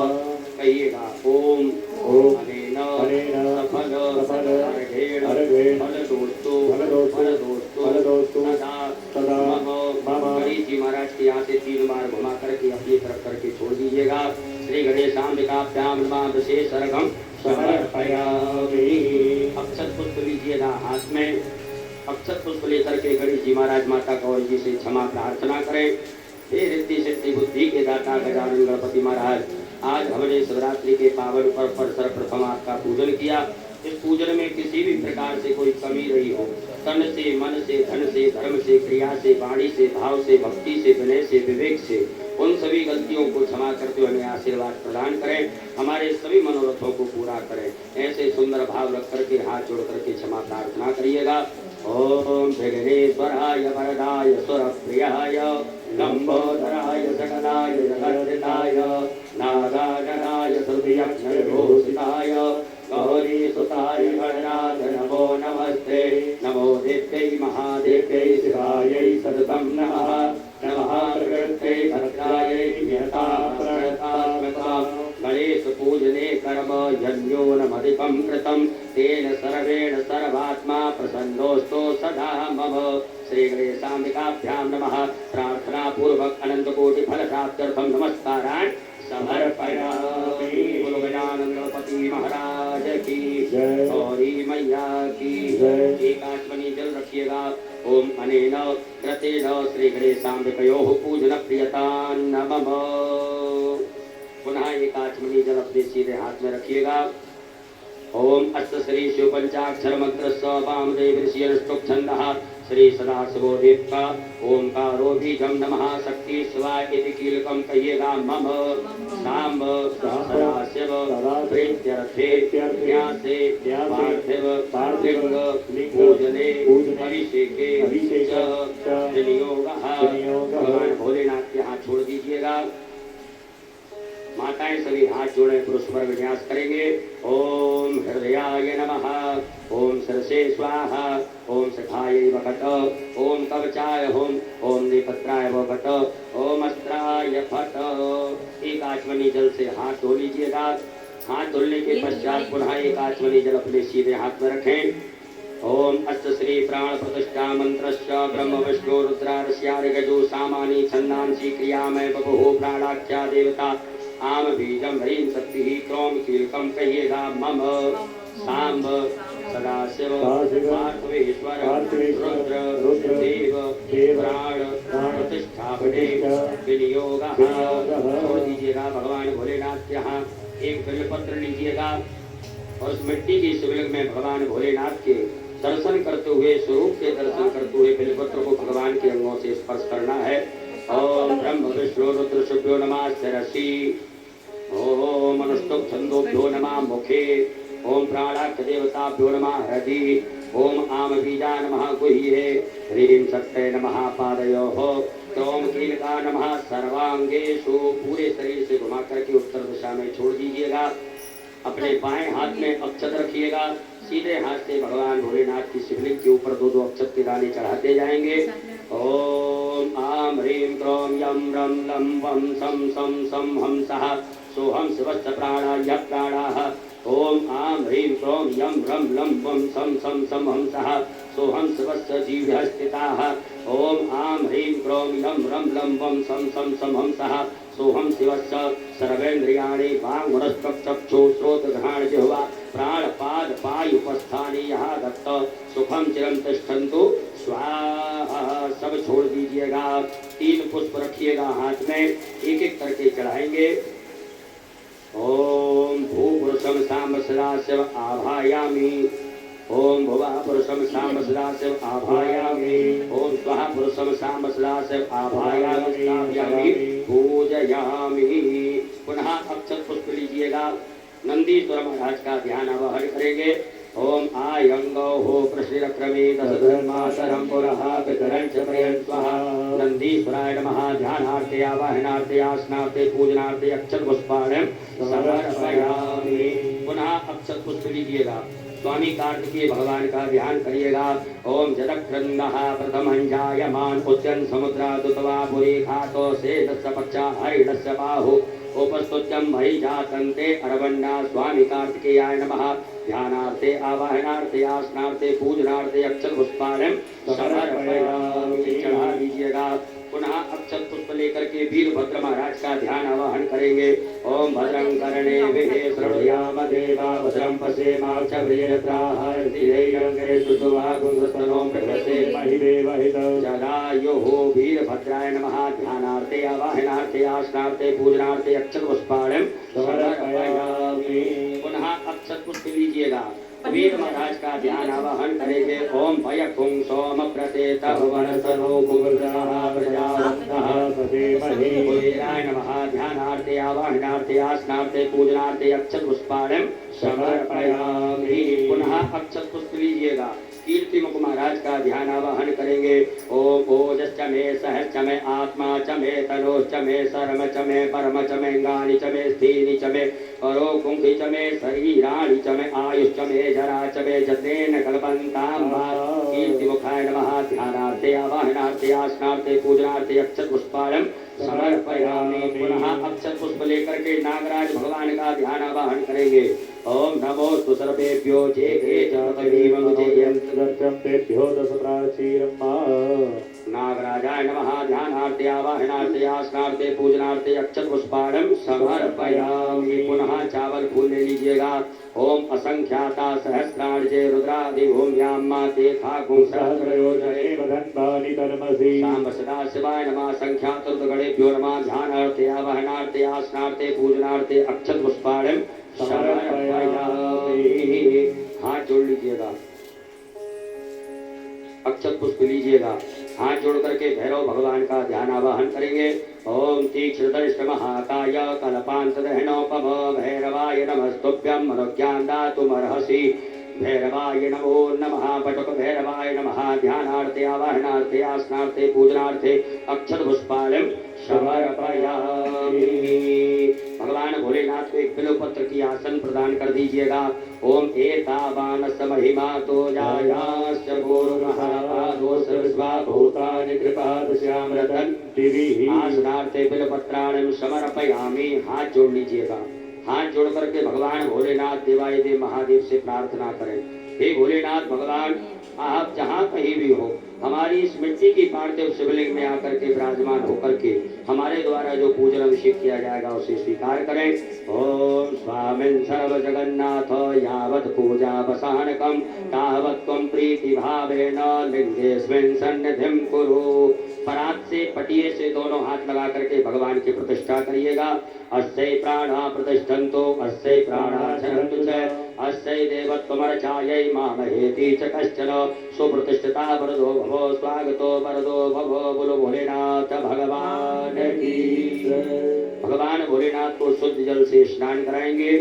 कहिएगा ओम ओम अनेन सफल अर्घेण फलदोस्तु सदा मम। गणेश जी महाराज के यहाँ से 3 बार घुमा करके अपनी तरफ करके छोड़ दीजिएगा। श्री गणेशाम्बिकाभ्यां नमः। विशेष अर्घम समर्पयामि। अक्षत पुष्प लीजिएगा हाथ में। अक्षत पुष्प लेकर के गणेश जी महाराज माता गौरी जी से क्षमा प्रार्थना करें। हे रिद्धि सिद्धि बुद्धि के दाता गजानन गणपति महाराज, आज हमने शिवरात्रि के पावन पर्व पर सर्वप्रथम आपका पूजन किया। इस पूजन में किसी भी प्रकार से कोई कमी रही हो, तन से, मन से, धन से, धर्म से, क्रिया से, वाणी से, भाव से, भक्ति से, विनय से, विवेक से, उन सभी गलतियों को क्षमा करते हुए हमें आशीर्वाद प्रदान करें। हमारे सभी मनोरथों को पूरा करें। ऐसे सुंदर भाव रख करके हाथ जोड़ करके क्षमा प्रार्थना करिएगा। ओम विघ्नेश्वराय वरदाय सुरप्रियाय लंबोदराय सकलाय जगन्नाथाय नागाननाय हृदयघोषिताय गौरी सुताय गणनाथ नमो नमस्ते। नमो देव्यै महादेव्यै शिवायै सततं नमः। नमः प्रकृते भद्रायै नियता प्रणतात्मका। गणेश पूजने कर्म यज्ञोनमधिकं कृतं तेन सर्वेण सर्वात्मा प्रसन्नोऽस्तु सदा मम। श्री गणेशाम्बिकाभ्यां नमः। प्रार्थना पूर्वक अनंत कोटि फल प्राप्त्यर्थं नमस्कारान् समर्पयामि। बोलो गजानन गणपति महाराज की जय। गौरी मैया की जय। एक आचमनी जल रखिएगा। ओम अनेन कृतेन श्री गणेशाम्बिकयोः पूजन प्रियतां नमः। पुनः एक आचमनी जल अपने सीधे हाथ में रखिएगा। ओम अष्ट श्री शिव पंचाक्षर मंत्र वामदेव ऋषि अनुष्टुप छंदः श्री सदाशिवो देवता ओंकारो बीजम नमः। शक्ति शिवाय इति कीलकम कहिएगा मम। सांब सदाशिव प्रीत्यर्थे न्यासे पार्थिव पूजने अभिषेके विनियोगः। भगवान भोलेनाथ के हाथ छोड़ दीजिएगा। माताएं सभी हाथ जोड़े पुरुष वर्ग न्यास करेंगे। ओम हृदयाय नमः। ओम सरसे स्वाहा। ओम सखाय वकट। ओम कवचाय होम। ओम नेपत्राय वकट। ओम अस्त्राय फट। एक आचमनी जल से हाथ धो लीजिएगा। हाथ धुलने के पश्चात पुनः एक आचमनी जल अपने सीधे हाथ में रखें। ओम अष्ट श्री प्राण प्रतिष्ठा मंत्रश्च ब्रह्म विष्णु रुद्रारस्यार्गजो सामानी छंदांसी क्रियामय बभुः प्राणाख्या देवता आम बीजम ह्रीं शक्ति क्रोम कीलकम कहिएगा मम। सांब सदाशिव पार्थवेश्वर रुद्र देव प्राण प्रतिष्ठापने विनियोगः। छोड़ दीजिएगा। भगवान भोलेनाथ के यहाँ एक बिल्वपत्र लीजिएगा और उस मिट्टी की शिवलिंग में भगवान भोलेनाथ के दर्शन करते हुए, स्वरूप के दर्शन करते हुए बिल्वपत्र को भगवान के अंगों से स्पर्श करना है। ओम ब्रह्म विष्णु रुद्र शुभ्यो नमः शिरसि। ओम अनुष्टुप छंदोभ्यो नमः मुखे। ओम प्राणाख्य देवताभ्यो नमः हृदि। ओम आम बीजा नमः गुह्ये ह्रीं सत्ते नमः पादयोः क्रोम कीलका नमः सर्वांगेषु। पूरे शरीर से घुमा करके उत्तर दिशा में छोड़ दीजिएगा। अपने बाएं हाथ में अक्षत रखिएगा। सीधे हाथ से भगवान भोलेनाथ की शिवलिंग के ऊपर दो दो अक्षत के दाने चढ़ाते जाएंगे। ओम आम ह्रीं क्रोम यम रम लम वम सम सम सम हम सः सोहम शिवस्य प्राणाय प्राणाः। ओम आम ह्रीं क्रोम यम रम लम वम सम सम सम हम सः सोहम शिवस्य जीवः स्थिताः। ओम आम ह्रीं क्रोम यम रम लम वम सम सम सम हम सः सोहम शिवस्य सर्वेन्द्रियाणि वाङ्मनश्चक्षु श्रोत घ्राण जिह्वा प्राण पाद पायुपस्थानि यहा दत्त सुखम चिरं तिष्ठन्तु स्वाहा। सब छोड़ दीजिएगा। 3 पुष्प रखिएगा हाथ में, एक एक करके चढ़ाएंगे। ओम भूपुरुषम साम सदाशिव आभायामि। ओम भुवा पुरुषम साम सदाशिव आभायामि। ओम स्वः पुरुषम साम सदाशिव आभायामि स्थापयामि पूजयामि। पुनः अक्षत पुष्प लीजिएगा। नंदीश्वर महाराज का ध्यान आवाहन करेंगे। ओम आयंगो हो प्रश्नक्रमे दशधर्माशरम पुरः पितरं च प्रयं स्वाहा। नंदीश्वराय नमः। ध्यानार्थे आवाहनार्थे आसनार्थे पूजनार्थे अक्षत पुष्पाणि समर्पयामि। पुनः अक्षत पुष्प लीजिएगा। स्वामी कार्तिकेय भगवान का ध्यान करिएगा। ओम जलक्रंदः प्रथमं जायमान उच्चन समुद्रादुतवा पुरी खातो से दस्य पक्षा हरिणस्य बाहु उपस्तुत्यं महि जातन्ते अरवन्ना। स्वामी कार्तिकेयाय नमः। ध्यानार्थे आवाहनार्थे आसनार्थे पूजनार्थे अक्षत पुष्पाणि समर्पयामि। चढ़ा दीजिएगा। पुनः अक्षत पुष्प लेकर के वीरभद्र महाराज का ध्यान आवाहन करेंगे। ओम भद्रं कर्णे विहे श्रृणुयाम देवा भद्रं पश्येमाक्षभिर्यत्राः स्थिरैरङ्गे सुषुवागुंसतनो महिदेवहित। जलायुः वीरभद्राय नमः। ध्यानार्थे आवाहनार्थे आसनार्थे पूजनार्थे अक्षत पुष्पाणि समर्पयामि। पुनः अक्षत पुष्प लीजिएगा। वीर महाराज का ध्यान आवाहन करेंगे। ओम भयकुं सोम प्रसेत भुवनसनो कुबुद्राः प्रजावन्तः सदेमहे कुबेराय नमः। ध्यानार्थे आवाहनार्थे आसनार्थे पूजनार्थे अक्षत पुष्पाणि समर्पयामि। पुनः अक्षत पुष्प लीजिएगा। कीर्ति मुख महाराज का ध्यान आवाहन करेंगे। ओम ओजश्च मे सहश्च मे आत्मा च मे तनोश्च मे शर्म च मे परम च मे अंगानि च मे स्थीनि च मे परो कुंभि च मे शरीराणि च मे आयुश्च मे जरा च मे जतेन कल्पन्तां वा। कीर्ति मुखाय नमः। ध्यानार्थे आवाहनार्थे आसनार्थे पूजनार्थे अक्षत पुष्पाणि समर्पयामि। पुनः अक्षत पुष्प लेकर के नागराज भगवान का ध्यान आवाहन करेंगे। ओम नमोस्तु सर्वेभ्यो तेभ्यो दश प्राचीरम्मा। नागराजाय नमः। ध्यानार्थे आवाहनार्थे आसनार्थे पूजनार्थे अक्षत पुष्पाणि समर्पयामि। पुनः चावल फूल ले लीजिएगा। ओम असंख्याता सहस्रार्जे रुद्रादि भूम्यां माते खाकुं सहस्रयोजने वदन्तानि तन्मसि। सांब सदाशिवाय नमः। संख्यातुर्गणेभ्यो नमः। ध्यानार्थे आवाहनार्थे आसनार्थे पूजनार्थे अक्षत पुष्पाणि समर्पयामि। हाथ जोड़ लीजिएगा। अक्षत पुष्प लीजिएगा। हाथ जोड़ करके भैरव भगवान का ध्यान आवाहन करेंगे। ओम तीक्ष्णदर्श महाकाय कल्पान्तदहनोपम भैरवाय नमस्तुभ्यं मनोज्ञान दातुमर्हसि। भैरवाय नमो नमः। पटुक भैरवाय नमः। ध्यानार्थे आवाहनार्थे आसनार्थे पूजनार्थे अक्षत पुष्पाणि समर्पयामि। भगवान भोलेनाथ को एक बिल्वपत्र की आसन प्रदान कर दीजिएगा। ओम एतावानस्य महिमा तो जायास्य पूर्वमहापादो सर्वस्वा भूतानि कृपादश्यामृतं दिवि। आसनार्थे बिल्वपत्राणि समर्पयामि। हाथ जोड़ लीजिएगा। हाथ जोड़ करके भगवान भोलेनाथ देवादिदेव महादेव से प्रार्थना करें। हे भोलेनाथ भगवान, आप जहाँ कहीं भी हो, हमारी इस मिट्टी की पार्थिव शिवलिंग में आकर के विराजमान होकर के हमारे द्वारा जो पूजन अभिषेक किया जाएगा उसे स्वीकार करें। ओम स्वामिन् सर्व जगन्नाथ यावत् पूजा वसानकम तावत् त्वं प्रीति भावेन लिंगेस्मिन् सन्निधिं कुरु। परात से पटिये से दोनों हाथ लगा करके भगवान की प्रतिष्ठा करिएगा। अस्यै प्राणा प्रतिष्ठन्तो अस्यै प्राणा चरन्तु च अस्यै देवत्वमर्चायै मामहेति च कश्चन। सुप्रतिष्ठिता वरदो भवो स्वागतो वरदो भवो। बोलो भोलेनाथ भगवान की। भगवान भोलेनाथ को शुद्ध जल से स्नान कराएंगे।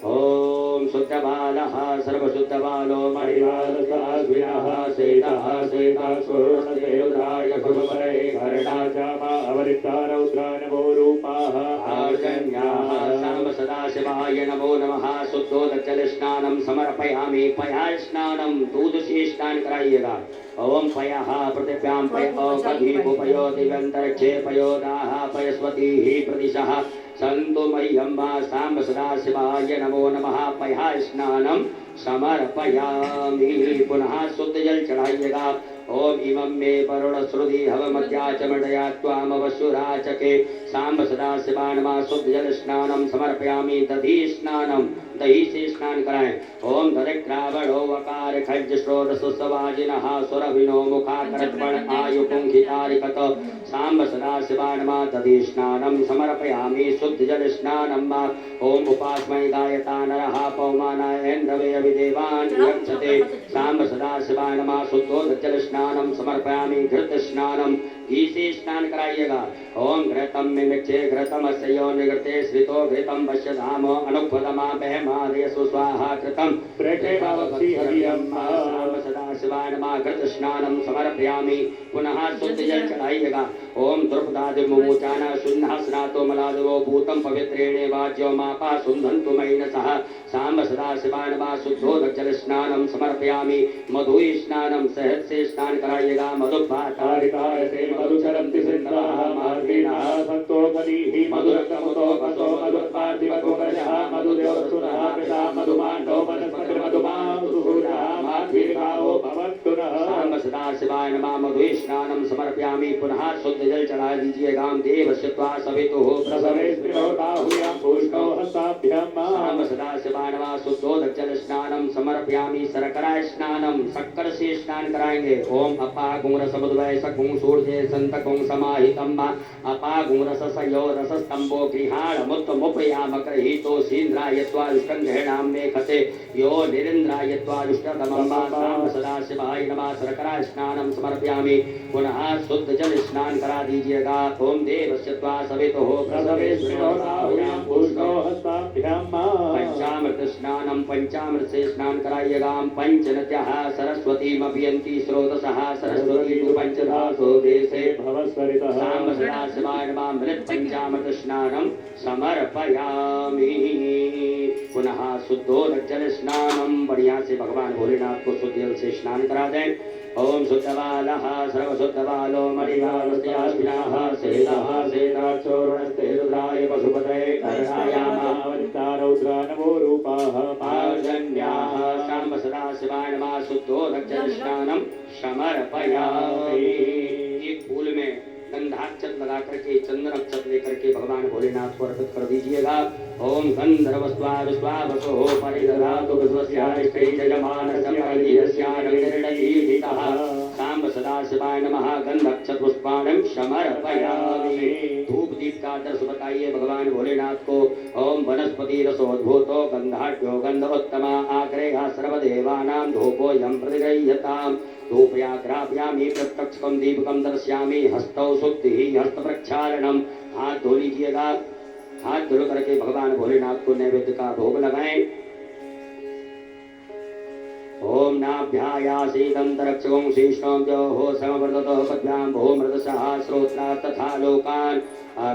ओम ओम शुद्धबालः सर्वशुद्धबालो मणिबालसास्विनः सेतः सेतासुरदेवराय सुभरे कर्णाचामा अवरिता रौद्रानवो रूपाः आर्जन्याः साम्ब सदाशिवाय नमो नमः। शुद्धोदकजल स्नानं समर्पयामि। पया स्नानं दूधसे स्नान कराइएगा। ओम पयः पृथिव्यां पयोपधीपुपयो दिव्यन्तरिक्षे पयोदाः पयस्वतीः प्रदिशः सन्तु मह्यं वा साम्ब सदाशिवाय नमो नमः। पयः स्नानं समर्पयामि। पुनः शुद्ध जल चढ़ाइएगा। ओम इमं मे वरुण श्रुति हवमद्या च मृडया त्वामवशुराचके साम्ब सदाशिवाय नमः। शुद्ध जल स्नानं समर्पयामि। दधि स्नानं दही से स्नान कराएं। ओम दधिक्रावणो वकार खज्ज श्रोतसुस्वाजिनः सुरभिनो मुखाकरत्पण आयु पुंखितारिकत साम्ब सदाशिवाय नमः। दधि स्नानं समर्पयामि। शुद्ध जल स्नानं मा ओम उपास्मै गायता नरः पौमानायेन्द्रवे अभिदेवान् यक्षते साम्ब सदाशिवाय नमः। शुद्धोदकजल स्नानं समर्पयामि। घृत स्नानं घी से स्नान कराइएगा। ओम घृतं मिमिक्षे घृतमस्य यो निगृते श्रितो घृतं वश्यधाम अनुपदमा बहमादय सुस्वाहा कृतं प्रेक्षेभावक्षी हरियं साम्ब सदाशिवाय नमः। घृत स्नानं समर्पयामि। पुनः शुद्ध जल चढ़ाइएगा। ओम द्रुपदादिमुमुचान शून्यः स्नातो मलादवो भूतं पवित्रेणे वाज्यो मापा सुन्धन्तु मैनसः साम्ब सदाशिवाय नमः। शुद्धोदकजल स्नानं समर्पयामि। मधु स्नानं शहद से स्नान कराइएगा। मधुपातारिताय से मधुचरन्ति सिन्धवः मार्गीणः सन्तोपदीः मधुरकमुतो पशो मधुपार्थिवकुकजः मधुदेवसुरः पिता मधुमाण्डो वनस्पतिर्मधुमासुसूरः मार्गीर्भावो भवन्तुनः साम्ब सदाशिवाय नमः। मधु स्नानं समर्पयामि। पुनः शुद्ध जल चढ़ा दीजिएगा। देवस्य त्वा सवितुः प्रसवेस्मिनो बाहुल्यां पुष्णो हस्ताभ्यां साम्ब सदाशिवाय नमः। शुद्धोदकजल स्नानं समर्पयामि। शर्करा स्नानं शक्कर से स्नान कराएंगे। ओम अपागुं रसमधुवै सकुं सूर्ये संतकुं समाहितं मा अपागुं रससयो रसस्तंभो गृहाणमुत्तमुपयामकृहीतो सीन्द्राय त्वादुष्टं गृह्णां मे खते यो निरिन्द्राय त्वादुष्टतमं मा साम्ब सदाशिवाय नमः। शर्करा स्नानं समर्पयामि। पुनः शुद्ध जल स्नान करा दीजिएगा। ओम देवस्य त्वा सवितुः प्रसवेस्मिनो बाहुल्यां पुष्णो हस्ताभ्यां पंचामृत स्नानं पंचामृत से स्नान कराइएगा। पंचनद्यः सरस्वतीमभियन्ति स्रोतसः सरस्वती तु पंचधासो देशे भवस्वरितः साम्ब सदाशिवाय नमः। मृत पंचामृत स्नानं समर्पयामि। पुनः शुद्धोदकजल स्नानं बढ़िया से भगवान भोलेनाथ को शुद्ध जल से स्नान करा दें। ओम शुद्धबालः सर्वशुद्धबालो मणिबालस्यास्विनः सेतः सेताक्षोरुणस्ते रुद्राय पशुपतये कर्णायामावरिता रौद्रानवो रूपाः पार्जन्याः साम्ब सदाशिवाय नमः। शुद्धोदकजल स्नानं समर्पयामि। एक फूल में गंधाक्षत लगा करके चंदन अक्षत लेकर के भगवान भोलेनाथ को अर्पित कर दीजिएगा। ओम गंधर्वस्वा विश्वावसो परिदधातु विश्वस्याष्टै जयमानस्य परिधीयस्यानविनिर्णयीहितः साम्ब सदाशिवाय नमः। गंधक्षत पुष्पाणं समर्पयामि। धूप दीप का आदर्श बताइए भगवान भोलेनाथ को। ओम वनस्पति रसोद्भूतो गंधाढ्यो गंधोत्तमा आग्रेहा सर्वदेवानां धूपोऽयं प्रतिगृह्यताम्। धूपयाग्राप्यामि प्रत्यक्षकं दीपकं दर्शयामि। हस्तौ शुद्धिः हस्त प्रक्षालनम। हाथ धो लीजिएगा। हाथ धो करके भगवान भोलेनाथ को नैवेद्य का भोग लगाएं। ओम नाभ्यायासीदंतरक्षगं शीर्षं द्योः समवर्ततो पद्भ्यां भूमृतसः श्रोत्रा तथा लोकान्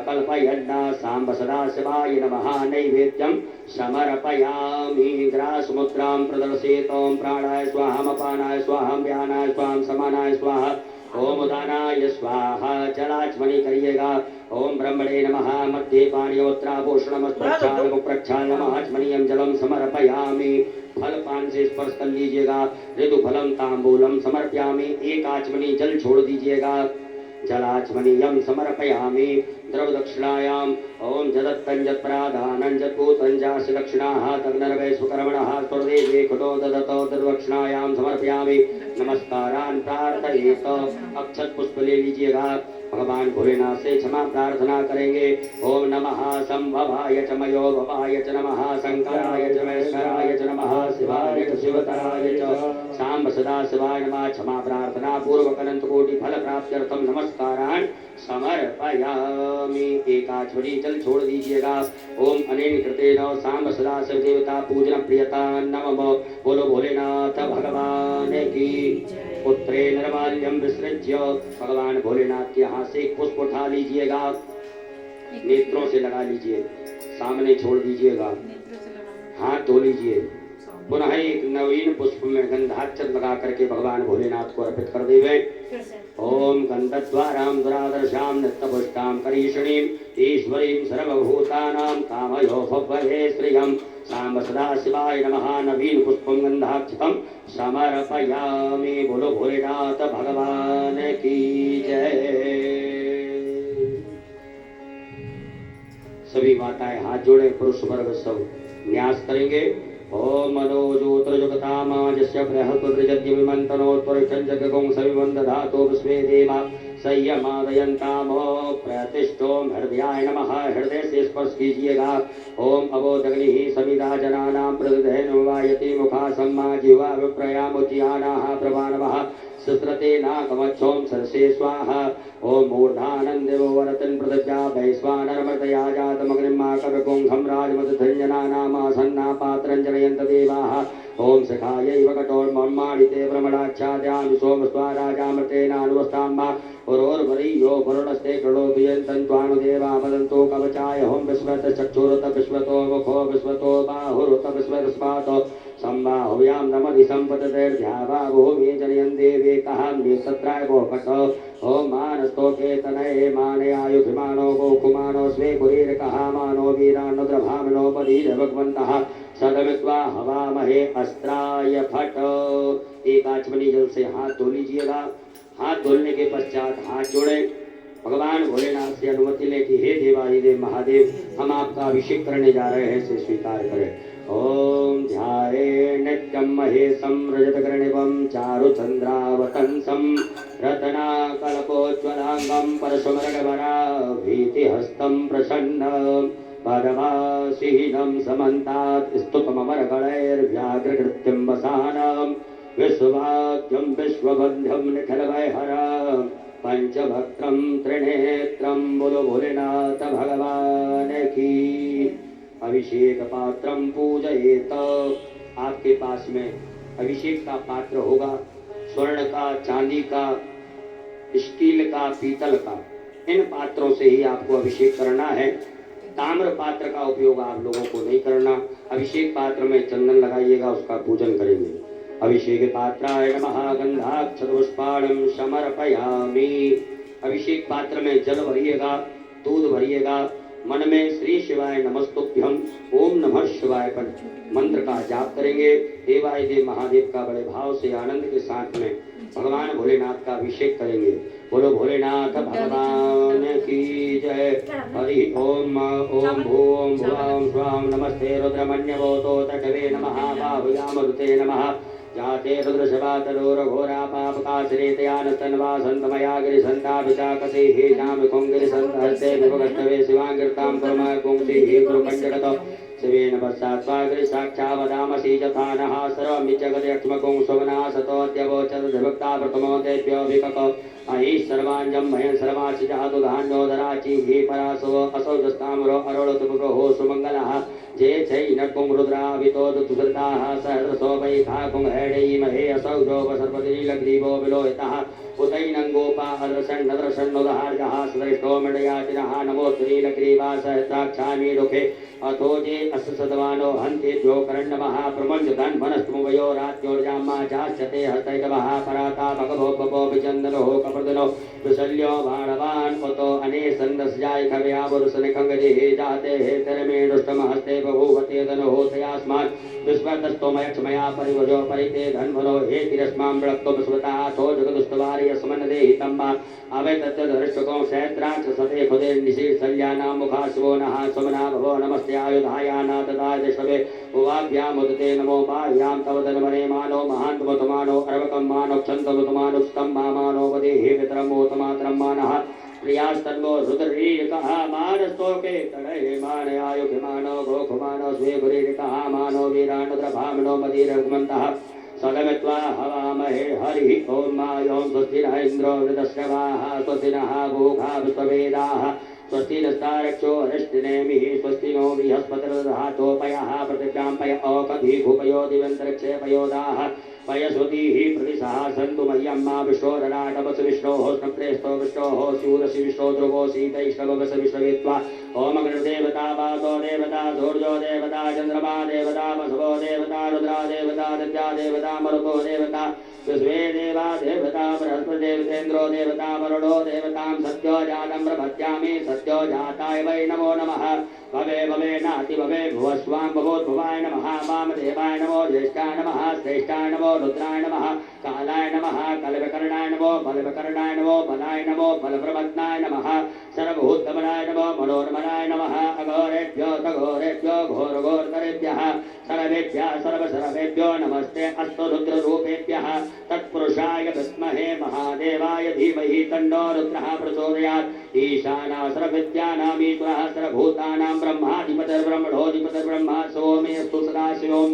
कल्पयन्ना साम्ब सदाशिवाय नमः। नैवेद्यं समर्पयामि। ग्रासमुद्रां प्रदर्शयेत्। ओम प्राणाय स्वाहा अपानाय स्वाहा व्यानाय स्वाहा समानाय स्वाहा ओम उदानाय स्वाहा। जलाचमनी करिएगा। ओम ब्रह्मणे नमः। मध्ये पाणियोत्राभूषणमस्प्रक्षालनम जलम समर्पयामि। फल पान से स्पर्श कर लीजिएगा। ऋतु फलम तांबूलम समर्पयामि। एक आचमनी जल छोड़ दीजिएगा। जलाचमनीयम समर्पयामि। द्रव दक्षिणायाम ओम जदत्तं जत्प्राधानं जत्पूतं जास्य दक्षिणाः तग्नरवै सुकर्मणः स्वर्देवे खुदो ददतो तद्दक्षिणायाम समर्पयामि। नमस्कारान् प्रार्थयेत। अक्षत पुष्प ले लीजिएगा। भगवान भोलेनाथ से क्षमा प्रार्थना करेंगे। ओम नमः संभवाय च मयो भवाय च नमः शंकराय च महेश्वराय च नमः शिवाय च शिवतराय च सांब सदा शिवाय नमः। क्षमा प्रार्थना पूर्वक अनंत कोटि फल प्राप्त्यर्थम नमस्कारान् समर्पयामि। एक आचमनी जल छोड़ दीजिएगा। ओम अनेन कृतेन सांब सदा शिव देवता पूजन प्रियता नमः। बोलो भोलेनाथ भगवान की। पुत्रे निर्माल्यम विसृज्य भगवान भोलेनाथ के हाथ से एक पुष्प उठा लीजिएगा, नेत्रों से लगा लीजिए, सामने छोड़ दीजिएगा, हाथ धो लीजिए। पुनः एक नवीन पुष्प में गंधाक्षर लगा करके भगवान भोलेनाथ को अर्पित कर देवे। ओम गंधद्वारां दुरादर्शां नित्यपुष्टां करीषणीं ईश्वरीं सर्वभूतानां कामयो भवहे श्रियं सांब सदा शिवाय नमः। नवीन पुष्पम गंधाक्षतम समर्पयामि। बोलो भोलेनाथ भगवान की जय। सभी माताएं हाथ जोड़े, पुरुष वर्ग सब न्यास करेंगे। ओम मनोजोत्रजुगतामाजस्य बृहस्पतिर्जद्यमिमन्तनोत्तरचञ्जगगुं सविवन्दधातो विश्वे देवा संयमादयन्तामो प्रतिष्ठोम हृदयाय नमः। हृदय से स्पर्श कीजिएगा। ओम अवोदग्निः समिधा जनानां प्रतिधैनुवायति मुखा सम्मा जिह्वा विप्रयामुच्यमानाः प्रभानवः सुस्रते नाकमच्छोम सरसे स्वाहा। ओम मूर्धानन्देवो वरतन् पृथिव्या वैश्वानरमर्तया जातमग्निमा कविपुंखं राजमदधञ्जनानामासन्ना पात्रं जनयन्त देवाः। ओम सखायैव कठोर्मम्माडिते भ्रमणाच्छाद्यामि सोमस्त्वा राजामृतेनानुवस्ताम्बा पुरोर्वरीयो वरुणस्ते कृणोदयन्तन्त्वानुदेवा वदन्तो कवचाय होम विश्वतश्चक्षुरुत विश्वतो मुखो विश्वतो बाहुरुत विश्वतस्मातो संबाहुयां नमधि संपततेर्ध्यावा भूमि जनयन् देवे कहां नेक्षत्राय वो कट। ओम मानस्तोके तनये मानयायुभिमानो गोकुमानो स्वे पुरीर कहामानो वीरान्नुद्रभामनो पदीर भगवन्तः सदमित्वा हवामहे अस्त्राय फट। एक आचमनी जल से हाथ धो लीजिएगा। हाथ धोने के पश्चात हाथ जोड़े, भगवान भोलेनाथ से अनुमति ले कि हे देवादिदेव महादेव, हम आपका अभिषेक करने जा रहे हैं, से स्वीकार करें। ओम ध्याये नित्यं महेशं रजतकर्णिवं चारुचन्द्रावतंसं रत्नाकल्पोज्ज्वलांगं परशुमरगभराभीतिहस्तं प्रसन्नं पदवासीनं समन्तात् स्तुतममरगणैर्व्याघ्रकृत्यं वसानं विश्ववाक्यं विश्वबन्ध्यं निखिलवैहरं पंचभक्त्रं त्रिनेत्रं। बोलो भोलेनाथ भगवान की। अभिषेक पात्रम पूजयेत। आपके पास में अभिषेक का पात्र होगा, स्वर्ण का, चांदी का, स्टील का, पीतल का। इन पात्रों से ही आपको अभिषेक करना है। ताम्र पात्र का उपयोग आप लोगों को नहीं करना। अभिषेक पात्र में चंदन लगाइएगा, उसका पूजन करेंगे। अभिषेक पात्राय नमः गंधाक्षरपुष्पाणं समर्पयामि। अभिषेक पात्र में जल भरिएगा, दूध भरिएगा, मन में श्री शिवाय नमस्तुभ्यम ओम नमः शिवाय पर मंत्र का जाप करेंगे। देवादिदेव महादेव का बड़े भाव से आनंद के साथ में भगवान भोलेनाथ का अभिषेक करेंगे। बोलो भोलेनाथ भगवान की जय। हरि ओम ओम भूम भुवां स्वाम नमस्ते रुद्रमन्यवोतो तटवे नमः बाहुयामरुते नमः। जाते रुद्रशवातरोरघोरा पापकाश्रेतयानस्तन्वासन्तमया गिरिसन्ताभिचाकसे हे जामिखुङ्गिरिसन्तहस्ते विभगस्तवे शिवाङ्गिर्तां कुर्मः पुंसि हे कुरुपञ्चगतो शिवेन पश्चात्वाग्रि साक्षावदामसि यथा नः सर्वमिज्जगदयक्ष्मकुं सुमनासतोऽद्यवोचतद्भक्ता प्रथमो तेभ्योऽभिकको अहि सर्वाञ्जं भयं सर्वासि जातु धान्योदराचि हे परासो असौ दस्तामरो अरोळतुपुरो सुमङ्गलः जय जय नकुं रुद्रावितो दुतुसृताः सहस्रशो वैखाकुं हैडैमहे असौ जोप सर्वतिनीलग्रीवो विलोहितः उदैनं गोपाहदर्शन्नदर्शन्नुदहार्जः सदृष्टो मृडयातिनः नमोस्तुनीलग्रीवा सहस्राक्षामि दुःखे अथो जे अससदवानो हन्तेभ्यो करण्डवः प्रमञ्जधन् वनस्तुमवयो रात्योर्जाम्मा चाश्चते हस्तैकवः पराता भगवो भवो विचन्दनो कप्रदनो विशल्यो बाणवान् उतो अनेसन्दस्याय खव्यावरुसनिखङ्गदेहे जाते हे तरमे दुष्टमहस्ते बभूवते धनुः तयास्मात् विश्वतस्तोमयक्षमया परिवजो परिते धन्वनो हे तिरस्मां विरक्तो विश्वतः थो जगदुस्तवारि अस्मन्नदेहि तम्बा अवे तत्तदृष्टको सहस्राक्ष सते खुदे निशीर्षल्यानां मुखाश्वो नः सुमना भवो नमस्ते आयुधायाना तदा दशवे उवाभ्यामुदते नमो बाह्यां तव धन्वने मानो महान्तमतमानो अर्वकं मानो क्षन्तमतमानो स्तम्भा मानो वदे हे वितरमोतमात्रं मानः प्रियास्तन्मो रुद्ररीरिकः मानस्तोके तडये मानयायुभिमानो गोखुमानो स्वेगुरीरिकः मानो वीरानुद्रभामनो मदीरघुमन्तः सदमित्वा हवामहे हरिः ॐ मायों स्वस्ति न इन्द्रो वृतश्रवाः स्वस्ति नः भूखा विश्ववेदाः स्वस्ति नस्तारक्षो हरिष्टिनेमिः स्वस्ति नो बृहस्पतिर्दधातोपयः पृथिव्यां पय औकधी भूपयो दिवन्तरिक्षे पयोदाः पयस्वतीः प्रतिशः सन्तु मह्यं मा विश्वोरराटवस विष्णोः स्नप्रेस्तो विष्णोः स्यूरसि विष्णो ध्रुवो सीतैष्णवस विश्ववित्वा ओम अग्निर्देवता वातो देवता सूर्यो देवता चन्द्रमा देवता वसवो देवता रुद्रा देवता दित्या देवता मरुतो देवता विश्वे देवा देवता बृहस्पतिर्देवेन्द्रो देवता वरुणो देवतां सत्यो जातं प्रपद्यामि सत्यो जाताय वै नमो नमः भवे भवे नाति भवे भुवस्वां भवोद्भवाय नमः वामदेवाय नमो ज्येष्ठाय नमः श्रेष्ठाय नमो रुद्राय नमः कालाय नमः कलवकर्णाय नमो बलवकर्णाय नमो बलाय नमो बलप्रपन्नाय नमः सर्वभूतमनाय नमो मनोन्मनाय नमः अघोरेभ्यो तघोरेभ्यो घोरघोरतरेभ्यः सर्वेभ्यः सर्वसर्वेभ्यो नमस्ते अस्तु रुद्ररूपेभ्यः तत्पुरुषाय विद्महे महादेवाय धीमहि तन्नो रुद्रः प्रचोदयात् ईशाना सर्वविद्यानामीश्वरः सर्वभूतानां ब्रह्माधिपतिर्ब्रह्मणोऽधिपतिर्ब्रह्मा सोमेऽस्तु सदाशिवों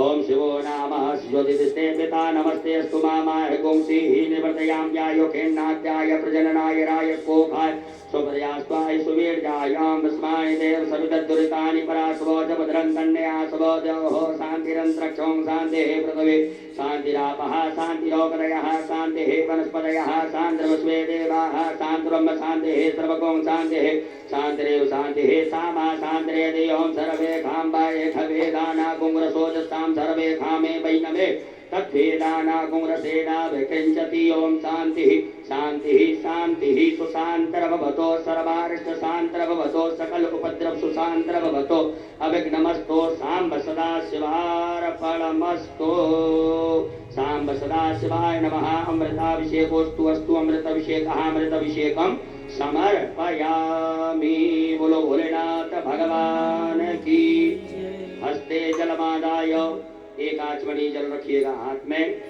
ओम शिवो नामः ज्योतिषे पिता नमस्ते अस्तु मामाय गुंसीः निवर्तयां व्यायोखेन्नात्याय प्रजननाय रायकोखाय सुप्रयास्वाय सुवीर्यायां विस्माय देव सवितद्दुरितानि पराशवो च भद्रं कन्यासवो देवो शान्तिरन्तरिक्षं शान्तिः पृथिवी शान्तिरापः शान्तिरोगदयः शान्तिः वनस्पतयः शान्तिर्विश्वे देवाः शान्तिर्ब्रह्म शान्तिः सर्वगुं शान्तिः शान्तिरेव शान्तिः सामा शान्तिरेदियों सर्वे खाम्बाये खवेदाना कुङ्ग्रसोजस्तां सर्वे खामे वैनमे तद्वेदाना कुङ्ग्रसेना विकिञ्चति ओं शान्तिः शान्तिः शान्तिः सुशान्तरभवतो सर्वारिष्टशान्तरभवतो सकल उपद्रव सुशान्तरभवतो अविघ्नमस्तो साम्ब सदाशिवार्पणमस्तु साम्ब सदाशिवाय नमः अमृताभिषेकोस्तु अस्तु अमृताभिषेकः अमृताभिषेकं समर्पयामि बोलो भोलेनाथ भगवान की हस्ते जलमादाय एक आचमनी जल रखिएगा हाथ में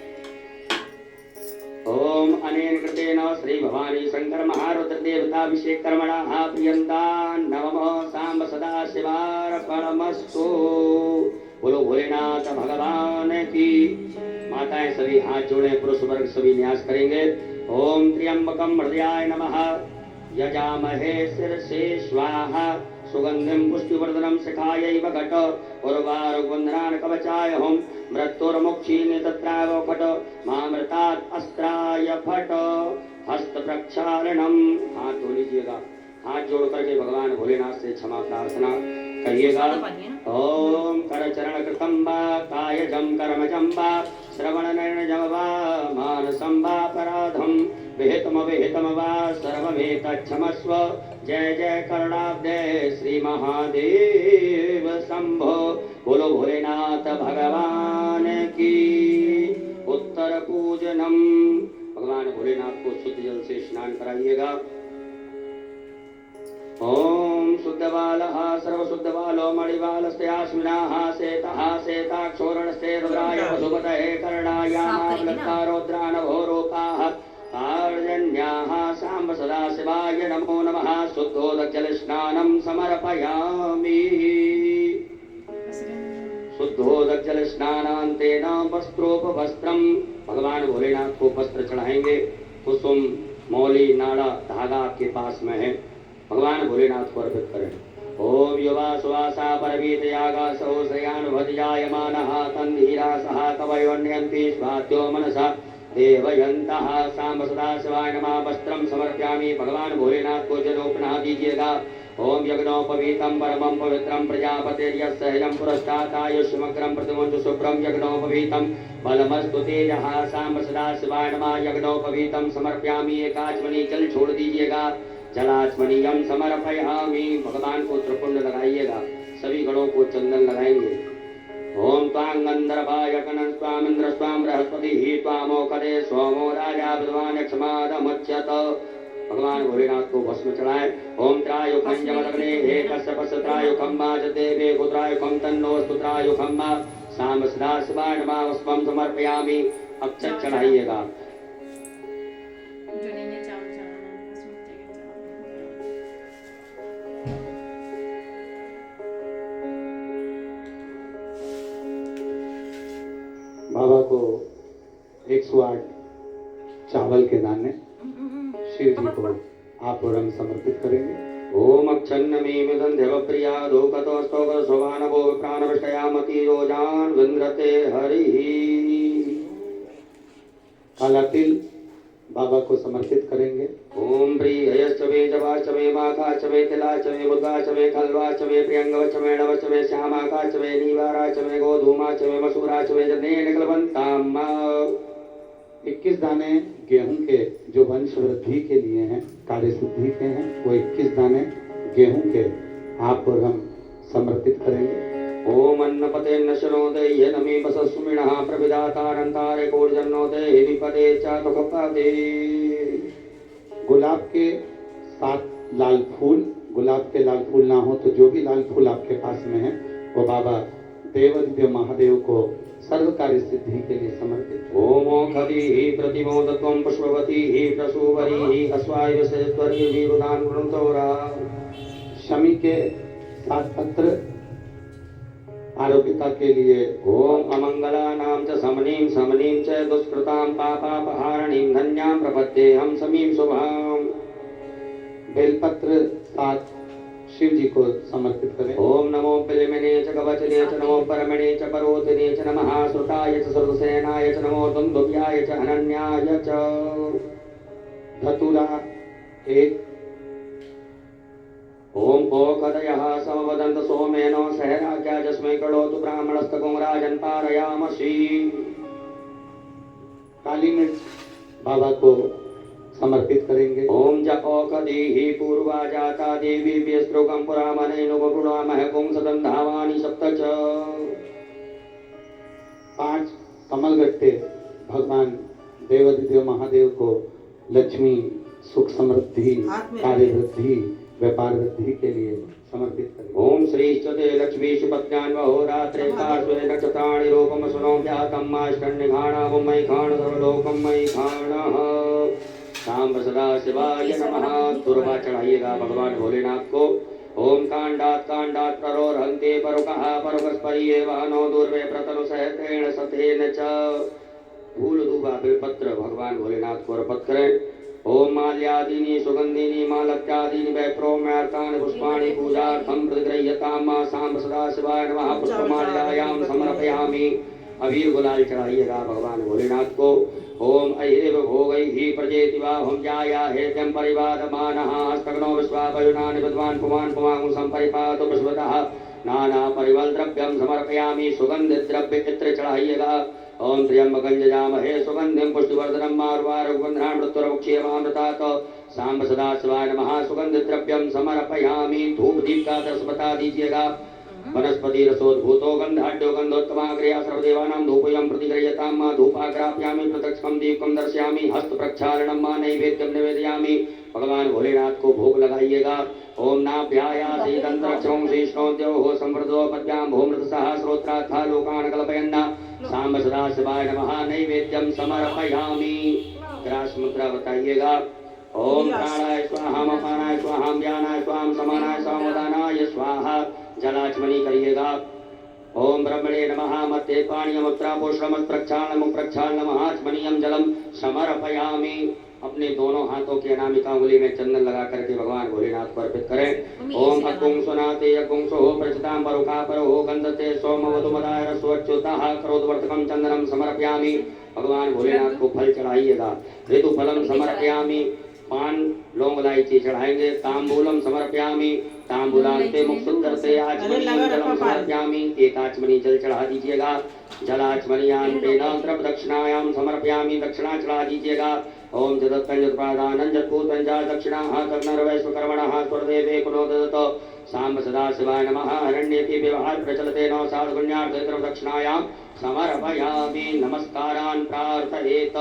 ओम अनेन कृतेन श्री भवानी शंकर महारुद्र देवताभिषेक कर्मणः प्रियंता नमो सांब सदा शिवार्पणमस्तु बोलो भोलेनाथ भगवान की माताएं सभी हाथ जोड़े पुरुष वर्ग सभी न्यास करेंगे ओम त्र्यंबकम हृदयाय नमः यजामहे शिरसे स्वाहा सुगंधिं पुष्टिवर्धनं शिखायैव घट उर्वारुवन्दनान् कवचाय हम मृत्युर्मुक्षीनि तत्राव फट मामृतात् अस्त्राय फट हस्त प्रक्षालनम हाथ धो लीजिएगा हाथ जोड़ करके भगवान भोलेनाथ से क्षमा प्रार्थना करिएगा ओम कर चरण कृतं वा कायजं कर्मजं वा श्रवण नयनजं वा मानसं वा अपराधं विहितम विहितम वा सर्वमेतच्छमस्व जय जय करुणाब्दे श्री महादेव शंभो बोलो भोलेनाथ भगवान की उत्तर पूजनम भगवान भोलेनाथ को शुद्ध जल से स्नान कराइएगा ओम शुद्धबालः सर्वशुद्धबालो मणिबालस्त्यास्मिनाः शेतः शेताक्षोरणस्ते रुद्राय पशुपतये कर्णायामावलक्तारोद्रानभोरूपाः आर्जन्याः साम्ब सदाशिवाय नमो नमः शुद्धोदकजलस्नानं समर्पयामि शुद्धोदकजलस्नानान्तेन वस्त्रोपवस्त्रं भगवान भोलेनाथ को वस्त्र चढ़ाएंगे कुसुम मौली नाड़ा धागा आपके पास में है भगवान भोलेनाथ को अर्पित करें ओम युवा सुवासा परवीत यागा सहस्रयान भजायमानः तन्धीरासः कवयोन्यन्ति स्वात्यो मनसा देवयन्तः सांब सदाशिवाय नमः वस्त्रं समर्पयामि भगवान भोलेनाथ को जलोपना दीजिएगा ओम यज्ञोपवीतं परमं पवित्रं प्रजापतिर्यस्सहजं पुरस्तातायुष्मग्रं प्रतिमन्तु शुभ्रं यज्ञोपवीतं बलमस्तु तेजः सांब सदाशिवाय नमः यज्ञोपवीतं समर्पयामि एकाचमनी जल छोड़ दीजिएगा जलाचमनीयम समर्पयामि भगवान को त्रिपुंड लगाइएगा सभी गणों को चंदन लगाएंगे ओम त्वां गंधर्वाय कनन स्वामिंद्र स्वाम बृहस्पति त्वामोकदे सोमो राजा विद्वान क्षमादमुच्यत भगवान भोलेनाथ को भस्म चढ़ाए ओम त्रायुखं जमदग्ने हे कश्यपस् त्रायुखं माज देवे पुत्रायुखं तन्नो स्तुत्रायुखं मा साम सदाशिवाय नमः वस्त्रं समर्पयामि अक्षत चढ़ाइएगा बाबा को 108 चावल के दाने शिव जी को आप और हम समर्पित करेंगे। ओम अक्षन्नमीम संध्यवप्रिया धूपतोस्तोकर शोभानभो प्राणविष्टयामति रोजान विन्द्रते हरिः। काला तिल बाबा को समर्पित करेंगे। ओम प्रियश्च मे जवाश्च मे माखाश्च मे तिलाश्च मे मुद्गाश्च मे खल्वाश्च मे प्रियंगवश्च मे नवश्च मे श्यामाकाश्च मे नीवाराश्च मे गोधूमाश्च मे मसूराश्च मे जने निकलवन्ताम्। 21 दाने गेहूं के जो वंश वृद्धि के लिए हैं, कार्य सिद्धि के हैं, वो 21 दाने गेहूं के आप और हम समर्पित करेंगे। ओम अन्नपते नशनोदय नमी बसस्मिणः प्रविदातारंतारे कोर्जन्नोदय विपदे च दुःखपदे। गुलाब के 7 लाल फूल, गुलाब के लाल फूल ना हो तो जो भी लाल फूल आपके पास में है वो बाबा देवादिदेव महादेव को सर्व कार्य सिद्धि के लिए समर्पित। ओम खदी प्रतिमोदत्वं पुष्पवती प्रसूवरी अश्वायुषेश्वरी वीरुदान वृंतोरा। शमी के 7 पत्र आरोग्यता के लिए। ओम अमंगलानां च समनीं समनीं च दुष्कृतां पापापहारणीं धन्यां प्रपद्येऽहं समीं शुभां। बेलपत्र 7 शिव जी को समर्पित करें। ओम नमो बिल्मने च कवचने च नमो परमणे च परोतिने च नमः श्रुताय च सर्वसेनाय च नमो दुन्दुभ्याय च अनन्याय च। धतूरा 1। ओम ओकदयः समवदन्त सोमेनो सहराज्ञा जस्मै करोतु ब्राह्मणस्तकुं राजन् पारयामसि। काली मिर्च बाबा को समर्पित करेंगे। ओम ज ओकदीहि पूर्वा जाता देवी व्यस्त्रोकं पुरामनेनुपपुणामह पुंसदं धावानि सप्त च। 5 कमलगट्टे भगवान देवादिदेव महादेव को लक्ष्मी सुख समृद्धि कार्य वृद्धि व्यापार वृद्धि के लिए समर्पित करें। ओम श्रीश्चते लक्ष्मी सुपत्न्यान् वहोरात्रे पार्श्वे नक्षत्राणि रूपम सुनो व्यातं माष्टन्निघाणा मयि खाण सर्वलोकं मयि खाणः। सांब सदा शिवाय नमः। तुरवा चढ़ाइएगा भगवान भोलेनाथ को। ओम कांडात प्ररोहन्ते परुकः परुकस्परिये वहनो दूर्वे प्रतनु सहस्रेण सतेन च। फूल दूबा बेलपत्र भगवान भोलेनाथ को अर्पित करें। ओम माल्यादीनि सुगंधिनी मालत्यादीनि वैप्रोम्यार्तानि पुष्पाणि पूजार्थं प्रतिगृह्यताम्। सांब सदा शिवाय नमः। पुष्पमाल्यायां समर्पयामि। अबीर गुलाल चढ़ाइएगा भगवान भोलेनाथ को। ओम अहिरेव भोगैः प्रजेति बाहुं जाया हेत्यं परिवादमानः हस्तग्नो विश्वापयुनानि विद्वान् पुमान् पुमांगुं संपरिपातु विश्वतः नाना परिमल द्रव्यं समर्पयामि। सुगंधित द्रव्य इत्र चढ़ाइएगा। ओम त्र्यंबकं यजामहे सुगंधिं पुष्टिवर्धनम् आर्वारुकबन्धनान् मृत्युर्मुक्षीयमामृतात्। सांब सदा शिवाय नमः। सुगंधित द्रव्यं समर्पयामि। धूप दीप का दर्श बता दीजिएगा। वनस्पति रसोद्भूतो गंधाढ्यो गंधोत्तमाग्रया सर्वदेवानां धूपयं प्रतिगृह्यताम्। धूपाग्रापयामि प्रत्यक्षं दीपकं दर्शयामि। हस्त प्रक्षालनं मा नैवेद्यं निवेदयामि। भगवान भोलेनाथ को भोग लगाइएगा। ओम नाभ्यायासि दंतरक्षं शीष्णोद्योः संवृद्धो पद्यां भूमृतसः श्रोत्राथा लोकान् कल्पयन्ना। सांब सदा शिवाय नमः। नैवेद्यं समर्पयामि। ग्रास मुद्रा बताइएगा। ओम प्राणाय स्वाहा अपानाय स्वाहा व्यानाय स्वाहा समानाय स्वामोदानाय स्वाहा। जलाचमनी करिएगा। ओम ब्रह्मणे नमः। मत्ते पानीयमुत्रा पोषणमत् प्रक्षालनम प्रक्षालनम आचमनीयम जलम समर्पयामि। अपने दोनों हाथों की अनामिका उंगली में चंदन लगा करके भगवान भोलेनाथ को अर्पित करें। ओम अकुं सुनाते अकुं सोहो प्रचितां परुका परो गंधते सोम वधुमदाय रसोच्युतः करोद्वर्तकं चंदनम समर्पयामि। भगवान भोलेनाथ को फल चढ़ाइएगा। ऋतु फलम समर्पयामि। पान लौंग इलायची चढ़ाएंगे। तांबूलम समर्पयामि। तांबूलांते मुक्सुद्धरते आचमनीयं जलम समर्पयामि। एक आचमनी जल चढ़ा दीजिएगा। जलाचमनीयान्तेन द्रव दक्षिणायां समर्पयामि। दक्षिणा चढ़ा दीजिएगा। ओम जदत्तं जत्प्रादानं जत्पूतं च दक्षिणाः कर्णर्वैश्वकर्मणः स्वर्देवे कुनो ददत। सांब सदा शिवाय नमः। हरण्येति व्यवहार प्रचलते न साधुपुण्यार्थे द्रव दक्षिणायां समर्पयामि। नमस्कारान् प्रार्थयेत।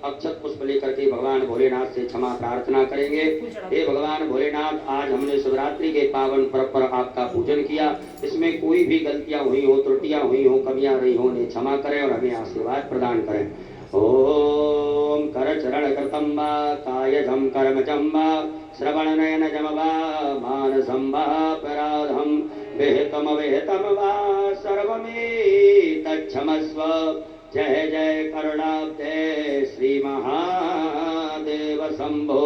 अक्षत पुष्प लेकर के भगवान भोलेनाथ से क्षमा प्रार्थना करेंगे। हे भगवान भोलेनाथ, आज हमने शिवरात्रि के पावन पर्व पर आपका पूजन किया। इसमें कोई भी गलतियां हुई हो, त्रुटियां हुई हो, कमियां रही हो, उन्हें क्षमा करें और हमें आशीर्वाद प्रदान करें। ओम कर चरण कृतं वा कायजं कर्मजं वा श्रवणनयनजं वा मानसं वा अपराधं विहितं वा सर्वमेतच्छमस्व। जय जय करुणाब्धे श्री महादेव शंभो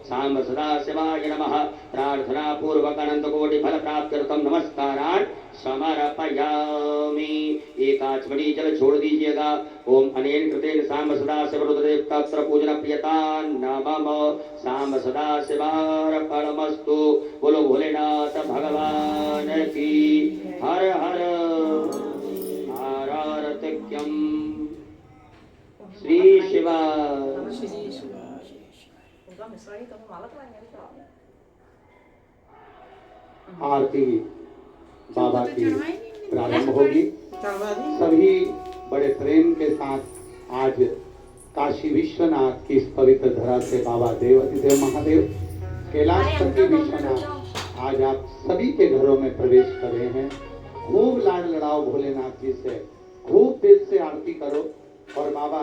सांब सदा शिवाय नमः। प्रार्थना पूर्वक अनंत कोटि फल प्राप्त्यर्थम नमस्कारान् समर्पयामि। एक आचमनी जल छोड़ दीजिएगा। ओम अनेन कृतेन सांब सदा शिव रुद्रदेव तत्र पूजन प्रियता नमः। सांब सदा शिवार्पणमस्तु। बोलो भोलेनाथ भगवान की हर हर आरारतिक्यम श्री शिवा। आरती बाबा की प्रारंभ होगी। सभी बड़े प्रेम के साथ आज काशी विश्वनाथ की इस पवित्र धरा से बाबा देवाधिदेव महादेव कैलाशपति विश्वनाथ आज आप सभी के घरों में प्रवेश कर रहे हैं। खूब लाड लड़ाओ भोलेनाथ जी से, खूब दिल से आरती करो। और बाबा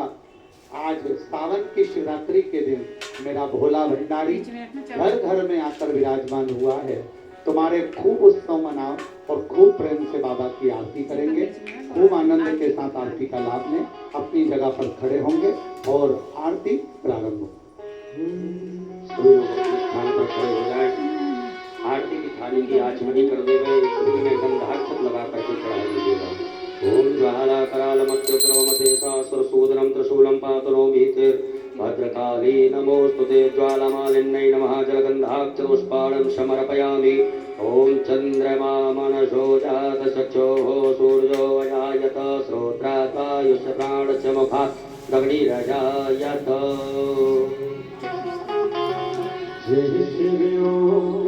आज सावन की शिवरात्रि के दिन मेरा भोला भंडारी घर घर में आकर विराजमान हुआ है। तुम्हारे खूब उत्सव मनाओ और खूब प्रेम से बाबा की आरती करेंगे। खूब आनंद के साथ आरती का लाभ लें। अपनी जगह पर खड़े होंगे और आरती प्रारंभ हो। सभी लोग अपने स्थान पर खड़े हो जाएं। आरती की थाली की आचमनी कर देंगे। एक में गंधाक्षत लगा करके चढ़ा दीजिएगा। ओम ज्वाला करालमत्युग्रमते सहस्रसूदनं त्रिशूलं पातनो भीतिर भद्रकाली नमोस्तुते। ज्वालामालिन्यै नमः। जलगन्धाक्षपुष्पाणं समर्पयामि। ओम चंद्रमा मनसो जात चक्षुः सूर्यो अजायत श्रोत्रायुष्य प्राणश्च मुखात् अग्निरजायत। जय श्री ओम।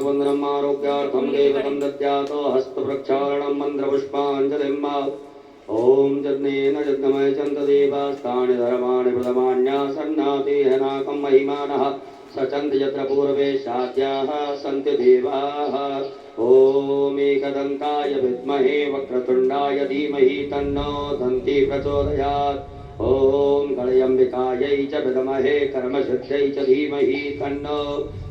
वन्दनम् आरोग्यार्थं देवतं दद्यातो हस्तप्रक्षालनं मन्त्रपुष्पाञ्जलिं मा ॐ यज्ञेन यज्ञमय चन्ददेवास्तानि धर्माणि प्रथमान्यासन्नाति हनाकं महिमानः सचन्द यत्र पूर्वे शाद्याः सन्ति देवाः ॐ एकदन्ताय विद्महे वक्रतुण्डाय धीमहि तन्नो दन्ती प्रचोदयात् ॐ गणयम्बिकायै च विद्महे कर्मसिद्ध्यै च धीमहि तन्नो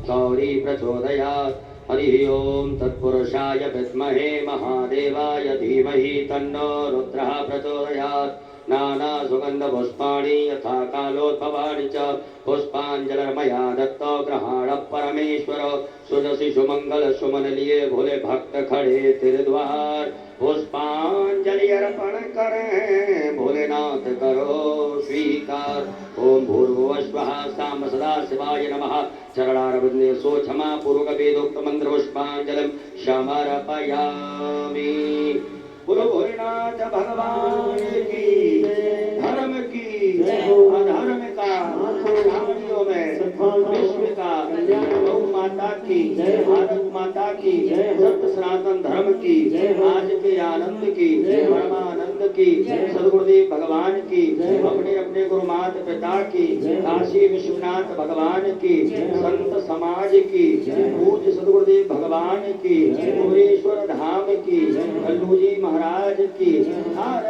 गौरी प्रचोदयात् हरिः ॐ तत्पुरुषाय विद्महे महादेवाय धीमहि तन्नो रुद्रः प्रचोदयात् नाना सुगन्धपुष्पाणि यथा कालोद्भवानि च पुष्पाञ्जलिर्मया दत्तो ग्रहाण परमेश्वर सुजसि सुमंगल सुमन लिए भोले भक्त खड़े तेरे द्वार पुष्पांजलि अर्पण करें भोलेनाथ करो स्वीकार ओम भूर्भुवस्वः साम सदा शिवाय नमः चरणारविंदे सोक्षमा पूर्वक वेदोक्त मंत्र पुष्पांजलिं समर्पयामि। बोलो भोलेनाथ भगवान की धर्म की अधर्म का प्राणियों में विश्व का गौ माता की भारत माता की सत्य सनातन धर्म की आज के आनंद की परमानंद की सदगुरुदेव भगवान की अपने अपने गुरु माता पिता की काशी विश्वनाथ भगवान की संत समाज की पूज्य सदगुरुदेव भगवान की भुवनेश्वर धाम की कल्लू जी महाराज की हर